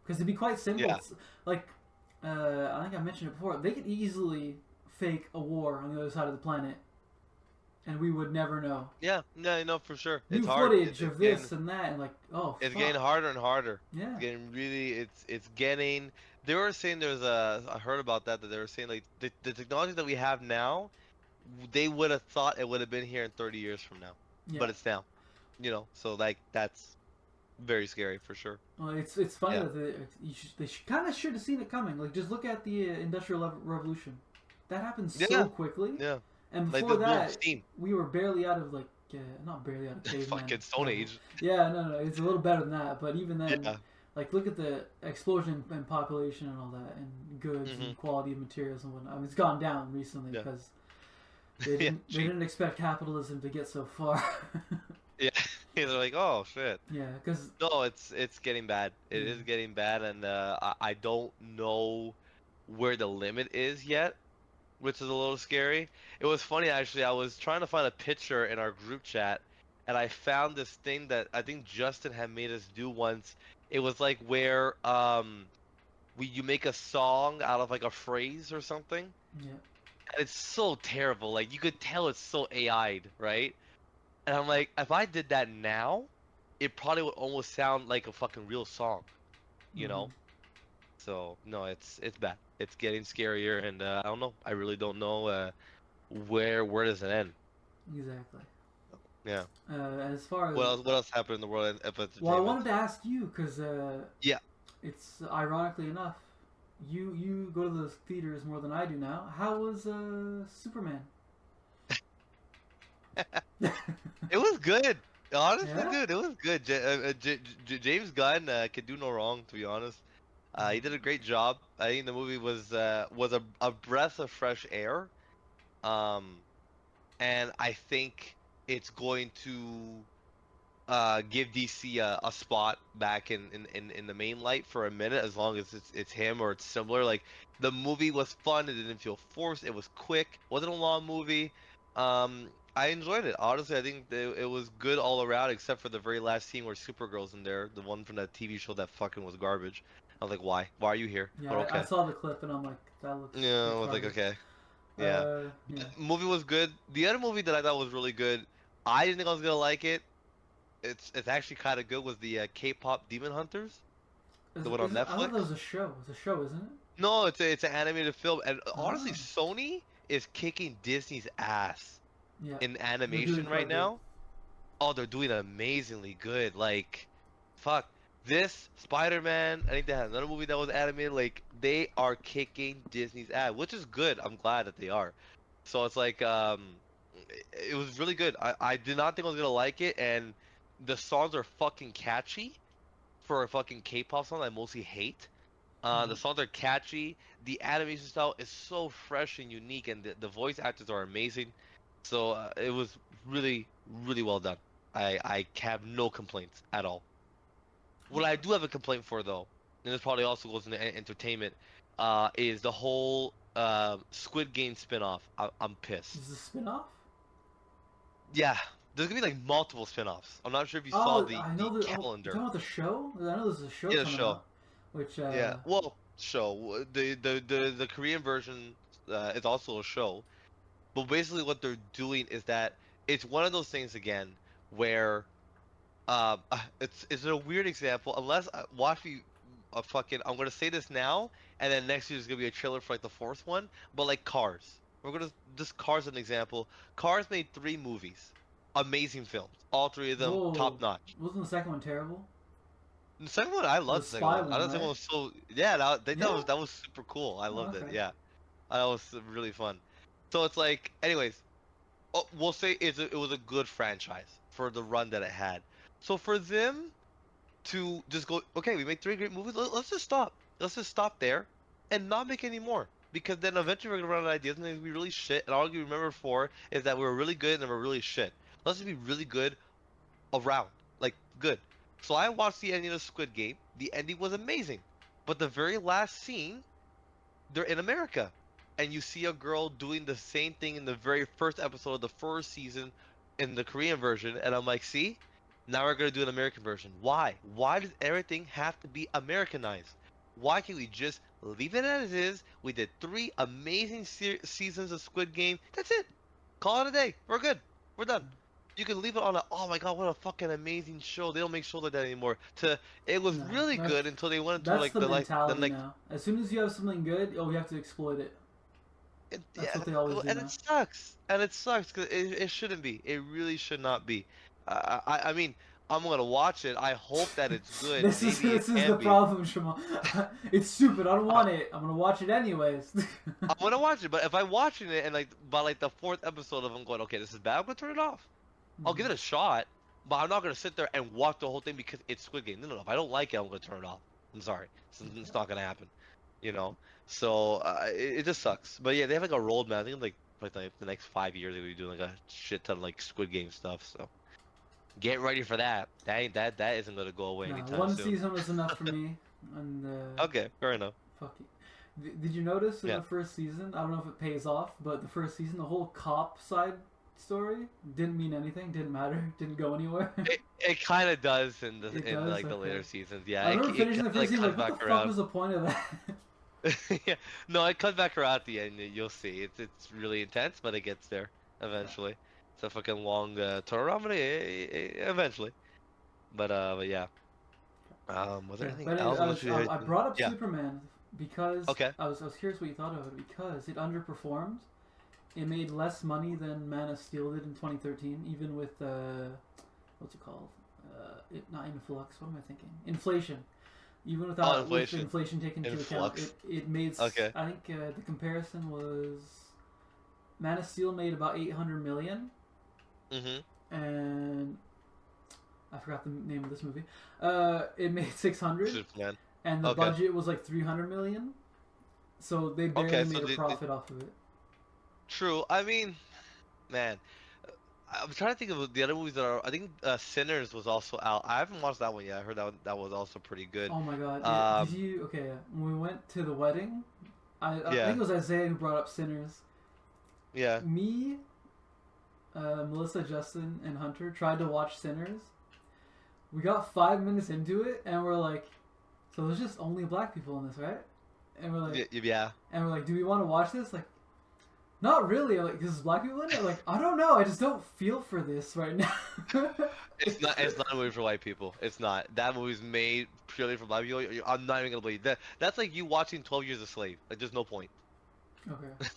because it'd be quite simple. Yeah. It's like I think I mentioned it before. They could easily fake a war on the other side of the planet, and we would never know. Yeah. No, no, for sure. New It's hard. footage It's of getting this and that, and like, oh it's fuck, getting harder and harder. yeah, It's getting really it's getting they were saying there's a I heard about that they were saying like the technology that we have now, they would have thought it would have been here in 30 years from now. yeah. But it's now. So like that's very scary for sure. Well, it's funny Yeah. that they kind of should have seen it coming. Like, just look at the Industrial Revolution. That happened so Yeah. quickly, Yeah. and Like before the boom, that, steam. we were barely out of like not barely out of caveman. Fucking Stone level. Age. Yeah, no, it's a little better than that. But even then, Yeah. like, look at the explosion in population and all that, and goods Hmm. and quality of materials and whatnot. I mean, it's gone down recently Yeah. because they Yeah. didn't they Cheap. didn't expect capitalism to get so far. Yeah. They're like, oh shit. Yeah, because No, it's getting bad. It is yeah. getting bad, and I don't know where the limit is yet, which is a little scary. It was funny actually. I was trying to find a picture in our group chat, and I found this thing that I think Justin had made us do once. It was like where you make a song out of like a phrase or something, Yeah. and it's so terrible. Like you could tell it's so AI'd, right? And I'm like, if I did that now, it probably would almost sound like a fucking real song, you Mhm. know? So no, it's bad. It's getting scarier, and I don't know. I really don't know where does it end? Exactly. Yeah. As far as What else happened in the world of well, I entertainment? wanted to ask you because Yeah. it's ironically enough, you go to those theaters more than I do now. How was Superman? It was good. Honestly, Yeah. dude, it was good. James Gunn could do no wrong, to be honest. He did a great job. I think the movie was a breath of fresh air. Um, and I think it's going to give DC a spot back in the main light for a minute, as long as it's him or it's similar. Like the movie was fun, it didn't feel forced, it was quick, wasn't a long movie. I enjoyed it. Honestly, I think it was good all around, except for the very last scene where Supergirl's in there, the one from that TV show that fucking was garbage. I was like, why? Why are you here? Yeah, But I okay. saw the clip and I'm like, that looks Yeah, I was like, retarded. okay. Yeah. Yeah. Movie was good. The other movie that I thought was really good, I didn't think I was gonna like it. It's actually kind of good. Was the K-pop Demon Hunters, the one on I thought that Netflix? was a show. It's a show, isn't it? No, it's an animated film, and honestly, Ah, Sony is kicking Disney's ass yeah. in They're doing animation right quite good. now. Oh, they're doing amazingly good. Like, fuck. This Spider-Man, I think they had another movie that was animated. Like, they are kicking Disney's ass, which is good. I'm glad that they are. So it's like, it was really good. I did not think I was gonna like it, and the songs are fucking catchy for a fucking K-pop song I mostly hate. The Mhm. songs are catchy. The animation style is so fresh and unique, and the voice actors are amazing. So it was really, really well done. I have no complaints at all. What I do have a complaint for though, and this probably also goes into entertainment, is the whole Squid Game spin-off. I'm pissed. Is this a spin-off? Yeah, there's gonna be like multiple spin-offs. I'm not sure if you saw Oh, the I know the that. Oh, you calendar. talking about the show? I know there's a show Yeah, the coming show. out, which Yeah. Well, show. The Korean version is also a show. But basically, what they're doing is that it's one of those things again where it's a weird example. Unless watch me, fucking. I'm gonna say this now, and then next year there's gonna be a trailer for like the fourth one. But like Cars, we're gonna just Cars as an example. Cars made 3 movies, amazing films. All 3 of them whoa, top notch. wasn't the second one terrible? The second one, I The loved the second spy one. I one, thought the second one right? was so yeah. I think Yeah. that was super cool. I Oh, loved it. okay. Yeah, that was really fun. So it's like, anyways, we'll say it was a good franchise for the run that it had. So for them to just go, okay, we made three great movies. Let's just stop. Let's just stop there and not make any more. Because then eventually we're gonna run out of ideas and they're gonna be really shit. And all you remember for is that we were really good and then we're really shit. Let's just be really good around. Like, good. So I watched the ending of Squid Game. The ending was amazing. But the very last scene, they're in America. And you see a girl doing the same thing in the very first episode of the first season in the Korean version. And I'm like, see? Now we're going to do an American version. Why? Why does everything have to be Americanized? Why can't we just leave it as is? We did three amazing seasons of Squid Game. That's it. Call it a day. We're good. We're done. You can leave it on a, oh my god, what a fucking amazing show. They don't make shows like that anymore. To, it was No, really good until they went into that's like the the like, then mentality like, now. As soon as you have something good, oh, we have to exploit it. That's yeah, what they always do and now. it sucks. And it sucks because it shouldn't be. It really should not be. I mean, I'm gonna watch it. I hope that it's good. Maybe it This is the can be. problem, Shema. It's stupid. I don't want it. I'm gonna watch it anyways. I'm gonna watch it, but if I'm watching it and like by like the fourth episode of I'm going, okay, this is bad, I'm gonna turn it off. I'll give it a shot, but I'm not gonna sit there and watch the whole thing because it's Squid Game. No, no, no. If I don't like it, I'm gonna turn it off. I'm sorry, it's not gonna happen. You know, so it just sucks. But yeah, they have like a roadmap. I think like the next 5 years they'll be doing like a shit ton of like Squid Game stuff. So get ready for that. That isn't gonna go away Nah, anytime one soon. season was enough for me. And Okay, fair enough. fuck it. Did you notice in Yeah. the first season? I don't know if it pays off, but the first season, the whole cop side story didn't mean anything. Didn't matter. Didn't go anywhere. It kind of does in the It in does? like the Okay. later seasons. Yeah, I it, remember it finishing the kinda, like first season comes like, what back the fuck around. was the point of that? Yeah, no, it comes back around at the end. You'll see. It's really intense, but it gets there eventually. It's a fucking long turnaround, but eventually. But yeah. Was there Yeah, anything but else? I brought up Yeah. Superman because Okay. I was curious what you thought of it because it underperformed. It made less money than Man of Steel did in 2013, even with what's it called? Not influx. What am I thinking? Inflation. Even without with Inflation. inflation taken into account, Influx. it made. Okay. I think the comparison was Man of Steel made about 800 million, Mm-hmm. and I forgot the name of this movie. It made 600. Superman. And the Okay. budget was like 300 million, so they barely Okay, so made a profit off of it. True. I mean, man, I'm trying to think of the other movies that are. I think Sinners was also out. I haven't watched that one yet. I heard that was also pretty good. Oh my god! Yeah. Um, Did you? Okay, when we went to the wedding, I Yeah. think it was Isaiah who brought up Sinners. Yeah. Me, Melissa, Justin, and Hunter tried to watch Sinners. We got 5 minutes into it, and we're like, "So there's just only black people in this, right?" And we're like, Yeah. "Do we want to watch this?" Like, not really. Like, because black people in it. Like, I don't know. I just don't feel for this right now. It's not. It's not a movie for white people. It's not. That movie's made purely for black people. I'm not even gonna believe that. That's like you watching 12 Years a Slave. Like, there's no point. Okay.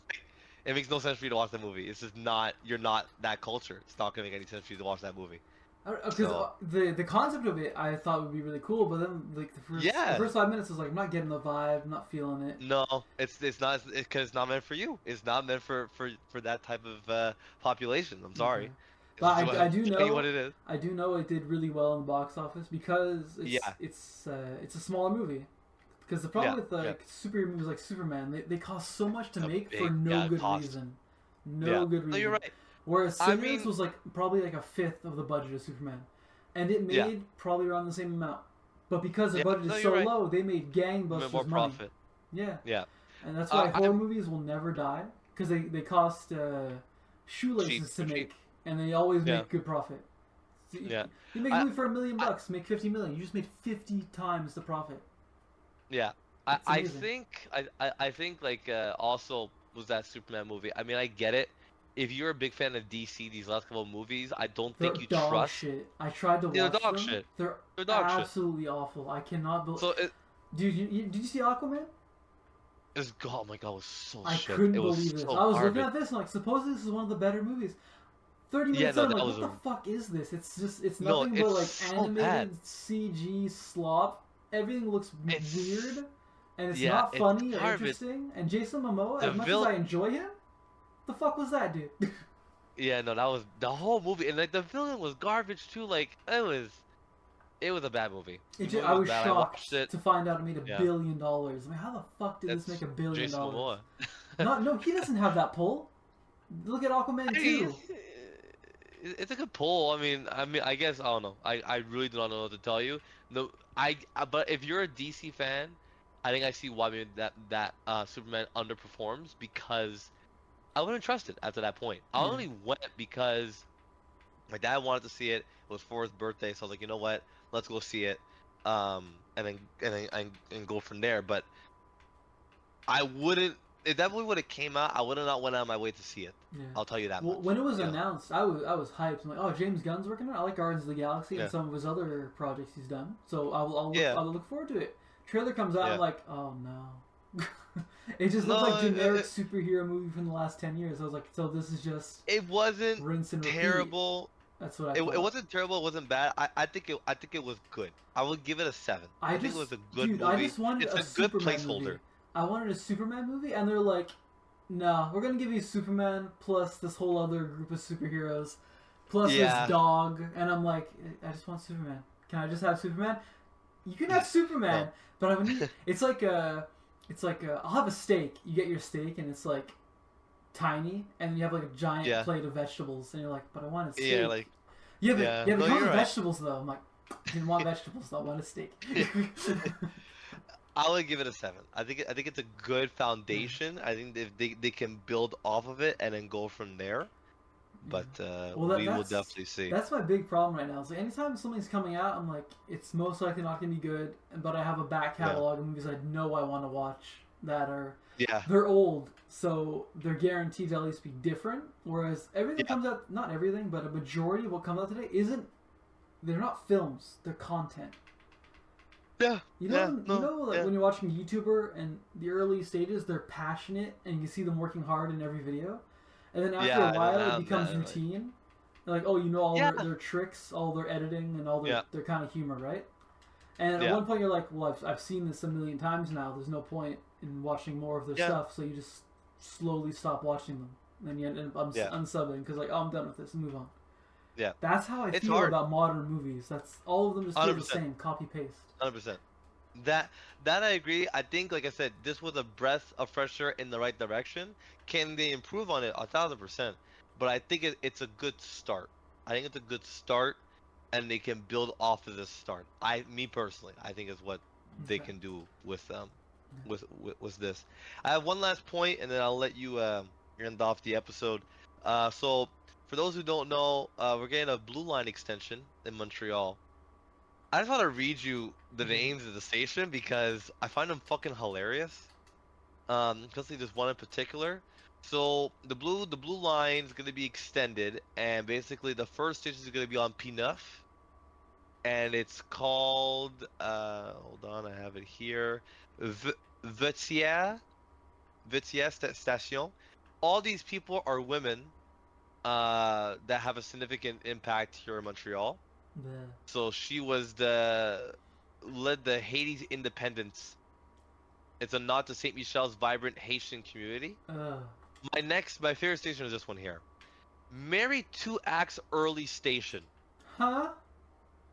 It makes no sense for you to watch that movie. It's just not. You're not that culture. It's not gonna make any sense for you to watch that movie. Because So- the concept of it I thought would be really cool, but then like the first 5 minutes was like I'm not getting the vibe, I'm not feeling it. No, it's not because it's not meant for you. It's not meant for that type of population. I'm sorry. Okay. But I do Tell you know what it is. I do know it did really well in the box office because Yeah. it's a smaller movie. Because the problem Yeah, with like superhero movies like Superman, they cost so much to A make big, for no good cost. reason. Yeah. No good reason. No, you're right. Whereas I Sinners mean- was like probably like a fifth of the budget of Superman, and it made Yeah. probably around the same amount. But because the Yeah, budget no, is you're so right. low, they made gangbusters More money. profit. Yeah, Yeah. and that's why horror I'm- movies will never die because they cost shoelaces to cheap. make, and they always Yeah. make good profit. So Yeah. you make a movie for $1 million, make 50 million. You just made 50 times the profit. Yeah. It's I amazing. think I think like also was that Superman movie. I mean, I get it. If you're a big fan of DC, these last couple of movies, I don't They're think you dog trust. shit. I tried to watch They're dog them. shit. They're They're dog shit. absolutely awful. I cannot believe. So it, Dude, did you see Aquaman? it's oh my god, it was so I shit. couldn't It was believe this. so I was garbage. looking at this and like, suppose this is one of the better movies. 30 Yeah, minutes no, in, I'm that like, was what the a fuck is this? It's no. nothing but It's like so bad. animated CG slop. Everything looks It's weird, and it's yeah. not It's funny or part of it. interesting. And Jason Momoa, The as much as I vil. enjoy him, the fuck was that, dude? Yeah, no, that was the whole movie, and like the villain was garbage too. Like it was a bad movie. The movie I was was bad. I watched shocked it. to find out it made Yeah, $1 billion. I mean, how the fuck did this make it's Jason $1 billion? Momoa. Not, no, he doesn't have that pull. Look at Aquaman I mean, 2. it's a good pull. I guess I don't know. I really do not know what to tell you. No, but if you're a DC fan, I think I see why maybe that Superman underperforms because I wouldn't trust it after that point. I Yeah. only went because my dad wanted to see it. It was for his birthday, so I was like, you know what? Let's go see it. And go from there. But I wouldn't. If that movie would have came out, I would have not went out of my way to see it. Yeah. I'll tell you that Well, much. when it was You know? announced, I was hyped. I'm like, oh, James Gunn's working on it. I like Guardians of the Galaxy and Yeah. some of his other projects he's done. So Yeah. I'll look forward to it. Trailer comes out, Yeah. I'm like, oh no. It just looked No, like generic superhero movie from the last 10 years. I was like, so this is just it wasn't rinse and repeat. terrible. That's what I It thought. wasn't terrible. It wasn't bad. I think it was good. I would give it a 7. I think it was a good dude, movie. I just wanted It's a a good Superman placeholder. movie. I wanted a Superman movie, and they're like, no, we're gonna give you Superman plus this whole other group of superheroes, plus Yeah. this dog, and I'm like, I just want Superman. Can I just have Superman? You can have Superman, No. but I mean, it's like I'll have a steak. You get your steak, and it's like tiny, and you have like a giant Yeah. plate of vegetables, and you're like, but I want a steak. Yeah, like Yeah, but yeah. yeah, but No, it comes you're with right. vegetables though. I'm like, I didn't want vegetables, I want a steak. I would give it a 7. I think it's a good foundation. I think if they can build off of it and then go from there. But Well, we will definitely see. that's my big problem right now. So anytime something's coming out, I'm like, it's most likely not going to be good. But I have a back catalog of movies I know I want to watch that are Yeah. they're old, so they're guaranteed to at least be different. Whereas everything Yeah. comes out, not everything, but a majority of what comes out today isn't. They're not films. They're content. Yeah. You know, Yeah. No. like Yeah. when you're watching a YouTuber and the early stages, they're passionate and you can see them working hard in every video. And then after Yeah, a and while, then it becomes like- routine. Like, oh, you know all Yeah. their tricks, all their editing, and all their, Yeah. their kind of humor, right? And at Yeah. one point, you're like, well, I've seen this a million times now. There's no point in watching more of their Yeah. stuff, so you just slowly stop watching them. And you end up Yeah. unsubbing because, like, oh, I'm done with this and move on. Yeah. That's how I It's feel hard. about modern movies. That's all of them just feel the 100%. same, copy paste. 100%. That I agree. I think, like I said, this was a breath of fresh air in the right direction. Can they improve on it? 1,000%. But I think it's a good start. I think it's a good start, and they can build off of this start. Me personally, I think is what they Okay. can do with with this. I have one last point, and then I'll let you end off the episode. So for those who don't know, we're getting a Blue Line extension in Montreal. I just want to read you the names of the station because I find them fucking hilarious. Especially this one in particular. So the blue line is gonna be extended, and basically the first station is gonna be on P9, and it's called hold on, I have it here. Vetière Station. All these people are women that have a significant impact here in Montreal. Yeah. So she was led the Haiti's independence. It's a nod to Saint Michel's vibrant Haitian community. My favorite station is this one here. Married 2 acts early station. Huh?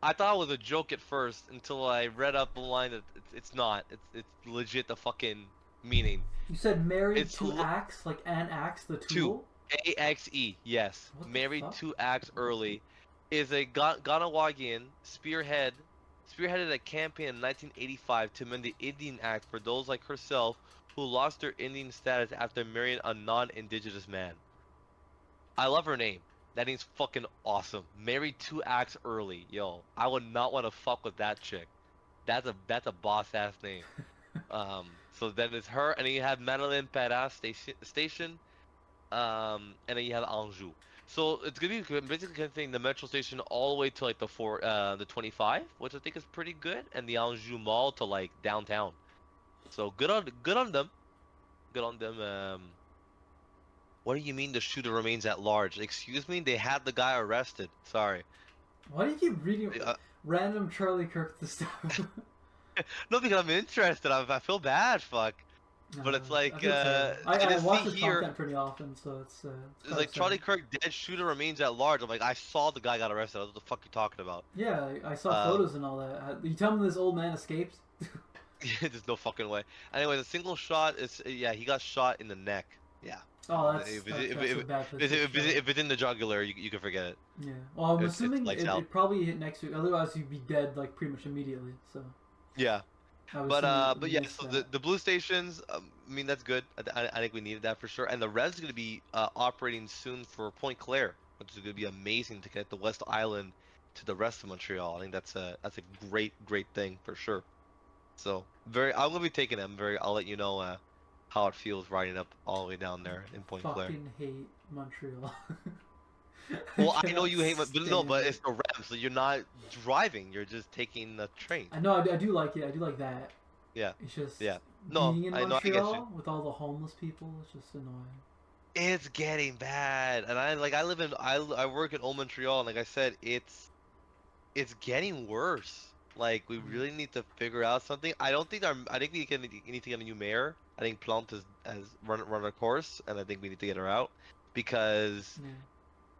I thought it was a joke at first until I read up the line that it's not. It's legit the fucking meaning. You said married It's to axe, like an axe, the tool? AXE, yes. What the Married fuck? 2 acts early is a Ganawagian spearheaded a campaign in 1985 to amend the Indian Act for those like herself who lost their Indian status after marrying a non-indigenous man. I love her name. That name's fucking awesome. Married 2 acts early, yo. I would not want to fuck with that chick. That's a boss ass name. So then it's her, and then you have Madeleine Perra station, and then you have Anjou. So it's gonna be basically connecting the metro station all the way to like the 25, which I think is pretty good, and the Anjou Mall to like downtown. So good on them. Good on them. What do you mean the shooter remains at large? Excuse me? They had the guy arrested. Sorry. Why do you keep reading Uh, random Charlie Kirk the stuff? no, because I'm interested. I feel bad. Fuck. But it's I like, feel terrible. I I just see watch his here, content pretty often, so it's it's quite like Charlie upsetting. Kirk dead shooter remains at large. I'm like, I saw the guy got arrested. What the fuck you talking about? Yeah, I saw Um, photos and all that. You tell me this old man escaped? there's no fucking way. Anyway, the single shot is, yeah, he got shot in the neck. Yeah. Oh, that's a bad place to shot. If it's in the jugular, you can forget it. Yeah. Well, I'm It's assuming lights it, out. it probably hit next week. Otherwise, you'd be dead like pretty much immediately. So Yeah. I would assume you But yeah, missed so that. the blue stations, I mean that's good. I think we needed that for sure. And the Rev's gonna be operating soon for Point Claire, which is gonna be amazing to connect the West Island to the rest of Montreal. I think that's a great thing for sure. So I'm gonna be taking them. I'll let you know how it feels riding up all the way down there in Point Claire. Fucking hate Montreal. Well, I know cannot you hate, but no, stand but it. it's the Rev, so you're not driving. You're just taking the train. I know, I do like it. I do like that. Yeah, It's just yeah. No, being in I know. I get you. Montreal with all the homeless people. It's just annoying. It's getting bad, and I live in I work in Old Montreal, and like I said, it's getting worse. Like we really need to figure out something. I think we need to get a new mayor. I think Plante has run a course, and I think we need to get her out because Yeah.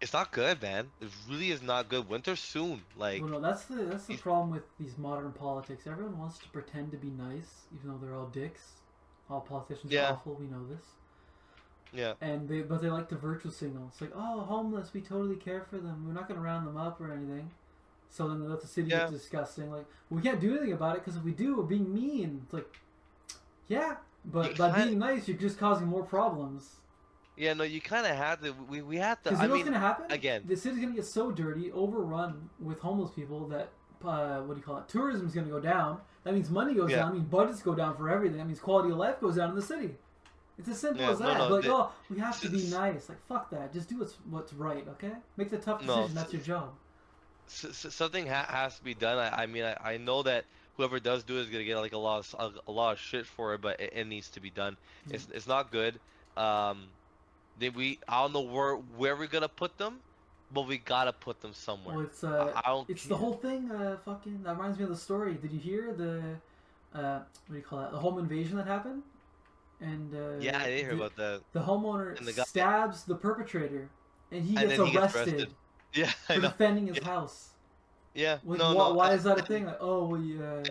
it's not good, man. It really is not good. Winter's soon. Like Well, no, that's the these- problem with these modern politics. Everyone wants to pretend to be nice, even though they're all dicks. All politicians are yeah, awful. We know this. yeah, But they like to virtue signal. It's like, oh, homeless, we totally care for them. We're not gonna round them up or anything. So then they let the city yeah. get disgusting. Like, we can't do anything about it because if we do, we're being mean. It's like, yeah, but You by kind being nice, you're just causing more problems. yeah, no, you kind of have to. We have to. Because I you know what's mean, gonna happen? again, The city's gonna get so dirty, overrun with homeless people that what do you call it? Tourism's gonna go down. That means money goes yeah, down. That means budgets go down for everything. That means quality of life goes down in the city. It's as simple yeah. as No, that. no. Like, oh, we have to be s- nice. Like, fuck that. Just do what's right, okay? Make the tough no. decision. That's your job. Something has to be done. I mean, I know that whoever does do it is gonna get like a lot of shit for it, but it needs to be done. Yeah. It's not good. Um, I don't know where we're gonna put them, but we gotta put them somewhere. Well, it's I don't it's care. the whole thing. Fucking that reminds me of the story. Did you hear the what do you call that? The home invasion that happened, and Yeah, I didn't hear about that. the homeowner And the guy, stabs the perpetrator, and he and gets then he gets arrested arrested. Yeah, I for know. defending his Yeah, house. yeah. Like, No, no. why is that a thing? Like, oh, we And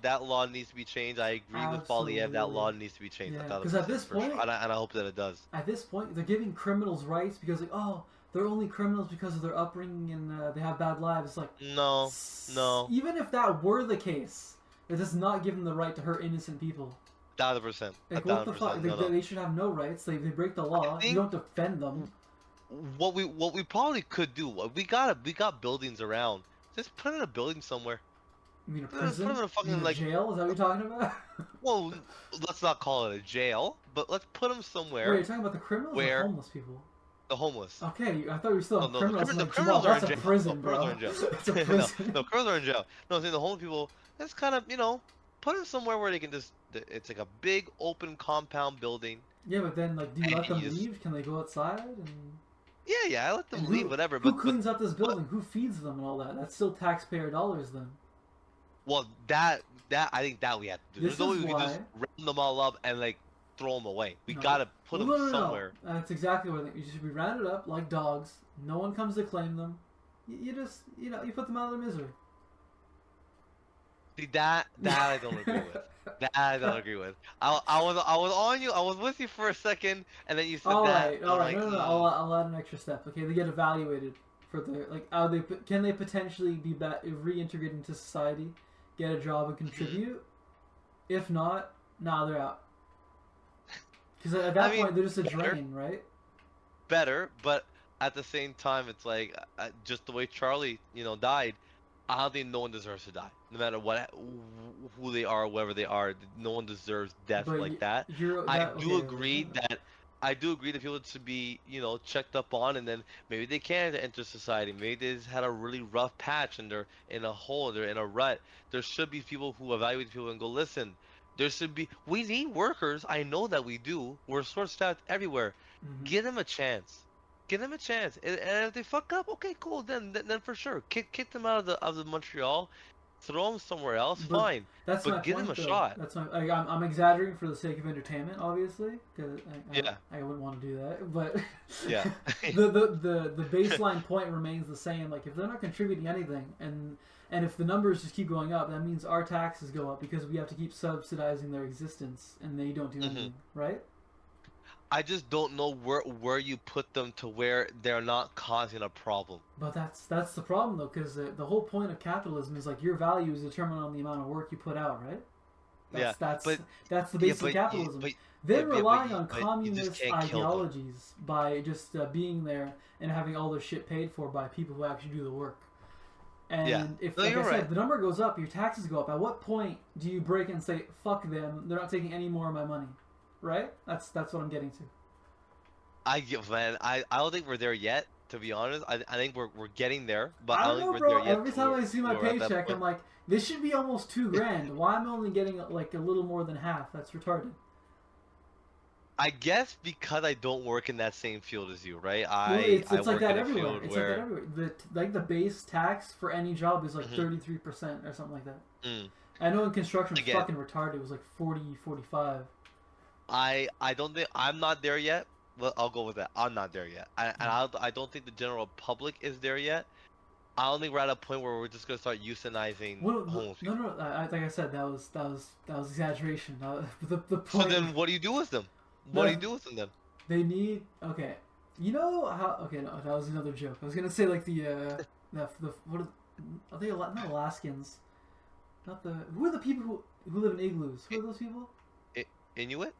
that law needs to be changed. I agree with Polyev. That law absolutely, needs to be changed. yeah. A thousand Because at percent this for sure. point, And I hope that it does. they're giving criminals rights because like, oh, they're only criminals because of their upbringing and they have bad lives. It's like, No, no. even if that were the case, it does not give them the right to hurt innocent people. 1,000%. Like, what the fuck? 1,000%. No, no. They should have no rights. They break the law. You think- don't defend them. What we probably could do. We got buildings around. Just put in a building somewhere. You mean a Put it in prison? a You fucking mean a like. jail? Is that what you're talking about? Well, let's not call it a jail, but let's put them Wait, somewhere. you're talking about the criminals or Where- homeless people? The homeless. Okay, I thought you were still No, on no, criminals. the I'm like, criminals Jamal, are in that's a jail. prison, No, bro. criminals are in jail. That's a no, prison. no, criminals are in jail. No, I'm saying the homeless people. That's kind of put them somewhere where they can just. It's like a big open compound building. Yeah, but then like, do you And let them you just- leave? Can they go outside? And Yeah, I let them and leave, whatever. Who But cleans up this building? Who feeds them and all that? That's still taxpayer dollars then. well, that I think that we have to do. This There's no way is we can just why- round them all up and like throw them away. We No. gotta put Well, them no. somewhere. That's exactly what I think. You should be rounded up like dogs. No one comes to claim them. You just, you put them out of their misery. See that I don't agree with. That I don't agree with. I was on you. I was with you for a second, and then you said All that. right. I'm like, No. I'll add an extra step. Okay, they get evaluated for their like. Can they potentially be reintegrated into society, get a job and contribute? If not, nah, they're out. Because at that I mean, point, they're just a better. drain, right? better, but at the same time, it's like just the way Charlie, died. I don't think no one deserves to die, no matter who they are, whoever they are. No one deserves death But like that. I do agree that people should be, checked up on, and then maybe they can enter society. Maybe they just had a really rough patch and they're in a hole, they're in a rut. There should be people who evaluate people and go, listen, we need workers. I know that we do. We're short-staffed everywhere. Give them a chance. Give them a chance. And if they fuck up, okay, cool. Then for sure, kick them out of the Montreal, throw them somewhere else. But Fine, that's my but give them point, a though. shot. That's my. Like, I'm exaggerating for the sake of entertainment, obviously, because Yeah, I wouldn't want to do that. But yeah, the baseline point remains the same. Like, if they're not contributing anything, and if the numbers just keep going up, that means our taxes go up because we have to keep subsidizing their existence, and they don't do anything, right? I just don't know where you put them to where they're not causing a problem. But that's the problem, though, because the whole point of capitalism is like your value is determined on the amount of work you put out, right? That's the basis of capitalism. They're relying on communist ideologies by just being there and having all their shit paid for by people who actually do the work. And if, like I said, the number goes up, your taxes go up. At what point do you break and say, "Fuck them"? They're not taking any more of my money, right? That's what I'm getting to. I don't think we're there yet. To be honest, I think we're getting there, but I don't don't think know, we're bro. there yet. Every time I see my paycheck, I'm like, this should be almost $2,000. Why am I only getting like a little more than half? That's retarded. I guess because I don't work in that same field as you, right? It's I like work that in a everywhere. field It's where like that everywhere. The base tax for any job is like 33% or something like that. I know in construction it's fucking retarded. It was like 40, 45. I don't think I'm not there yet. Well, I'll go with that. I'm not there yet. I don't think the general public is there yet. I don't think we're at a point where we're just gonna start euthanizing homeless people. No. Like I said, that was exaggeration. The point. So then, what do you do with them? What do you do with them then? They need You know how? Okay, no, that was another joke. I was gonna say like the what are they? Not Alaskans. Not the who are the people who live in igloos? Who are those people? Inuit.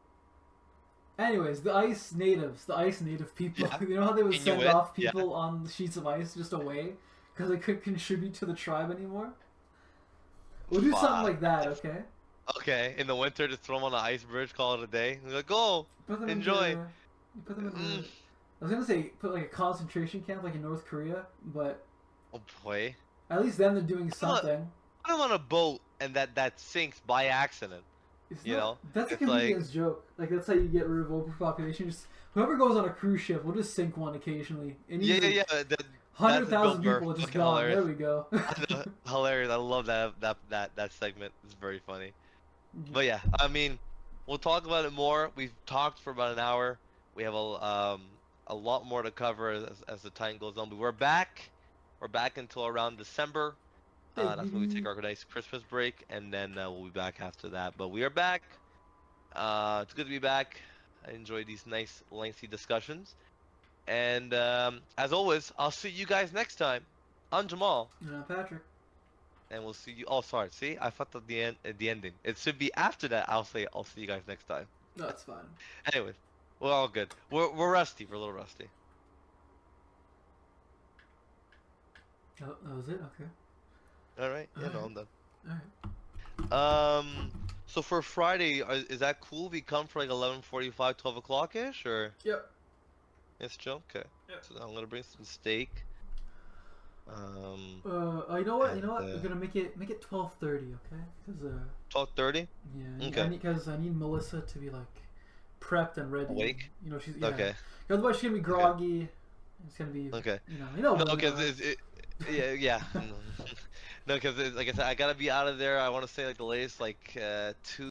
Anyways, the ice native people. Yeah. You know how they would send Inuit, off people on sheets of ice just away because they couldn't contribute to the tribe anymore? We'll do something like that, okay? Okay, in the winter, just throw them on an ice bridge, call it a day. We're like, go, enjoy. You put them in I was gonna say put like a concentration camp like in North Korea, but Oh boy. at least then they're doing something. Put them on a boat and that sinks by accident. That's a comedian's joke. Like that's how you get rid of overpopulation. Just whoever goes on a cruise ship, we'll just sink one occasionally. And 100,000 people are just gone. Hilarious. There we go. Hilarious. I love that segment. It's very funny. But yeah, I mean, we'll talk about it more. We've talked for about an hour. We have a lot more to cover as the time goes on. But we're back. We're back until around December. That's when we take our nice Christmas break, and then we'll be back after that. But we are back. It's good to be back. I enjoy these nice, lengthy discussions. And as always, I'll see you guys next time. I'm Jamal. And I'm Patrick. And we'll see you. Oh, sorry. See, I fucked up the ending. It should be after that. I'll say I'll see you guys next time. No, it's fine. Anyways, we're all good. We're rusty. We're a little rusty. Oh, that was it. Okay. All right. Yeah, no, I'm done. All right. So for Friday, is that cool? We come for like 11:45, 12 o'clock ish, or? Yep. It's chill. Okay. Yep. So I'm gonna bring some steak. You know what? We're gonna make it 12:30, okay? Because 12:30. Yeah. Okay. Because I need Melissa to be like prepped and ready. Awake. She's Okay. Otherwise she's gonna be groggy. Okay. It's gonna be. Okay. No, because yeah. No, because like I said, I gotta be out of there. I want to say like the latest like 2.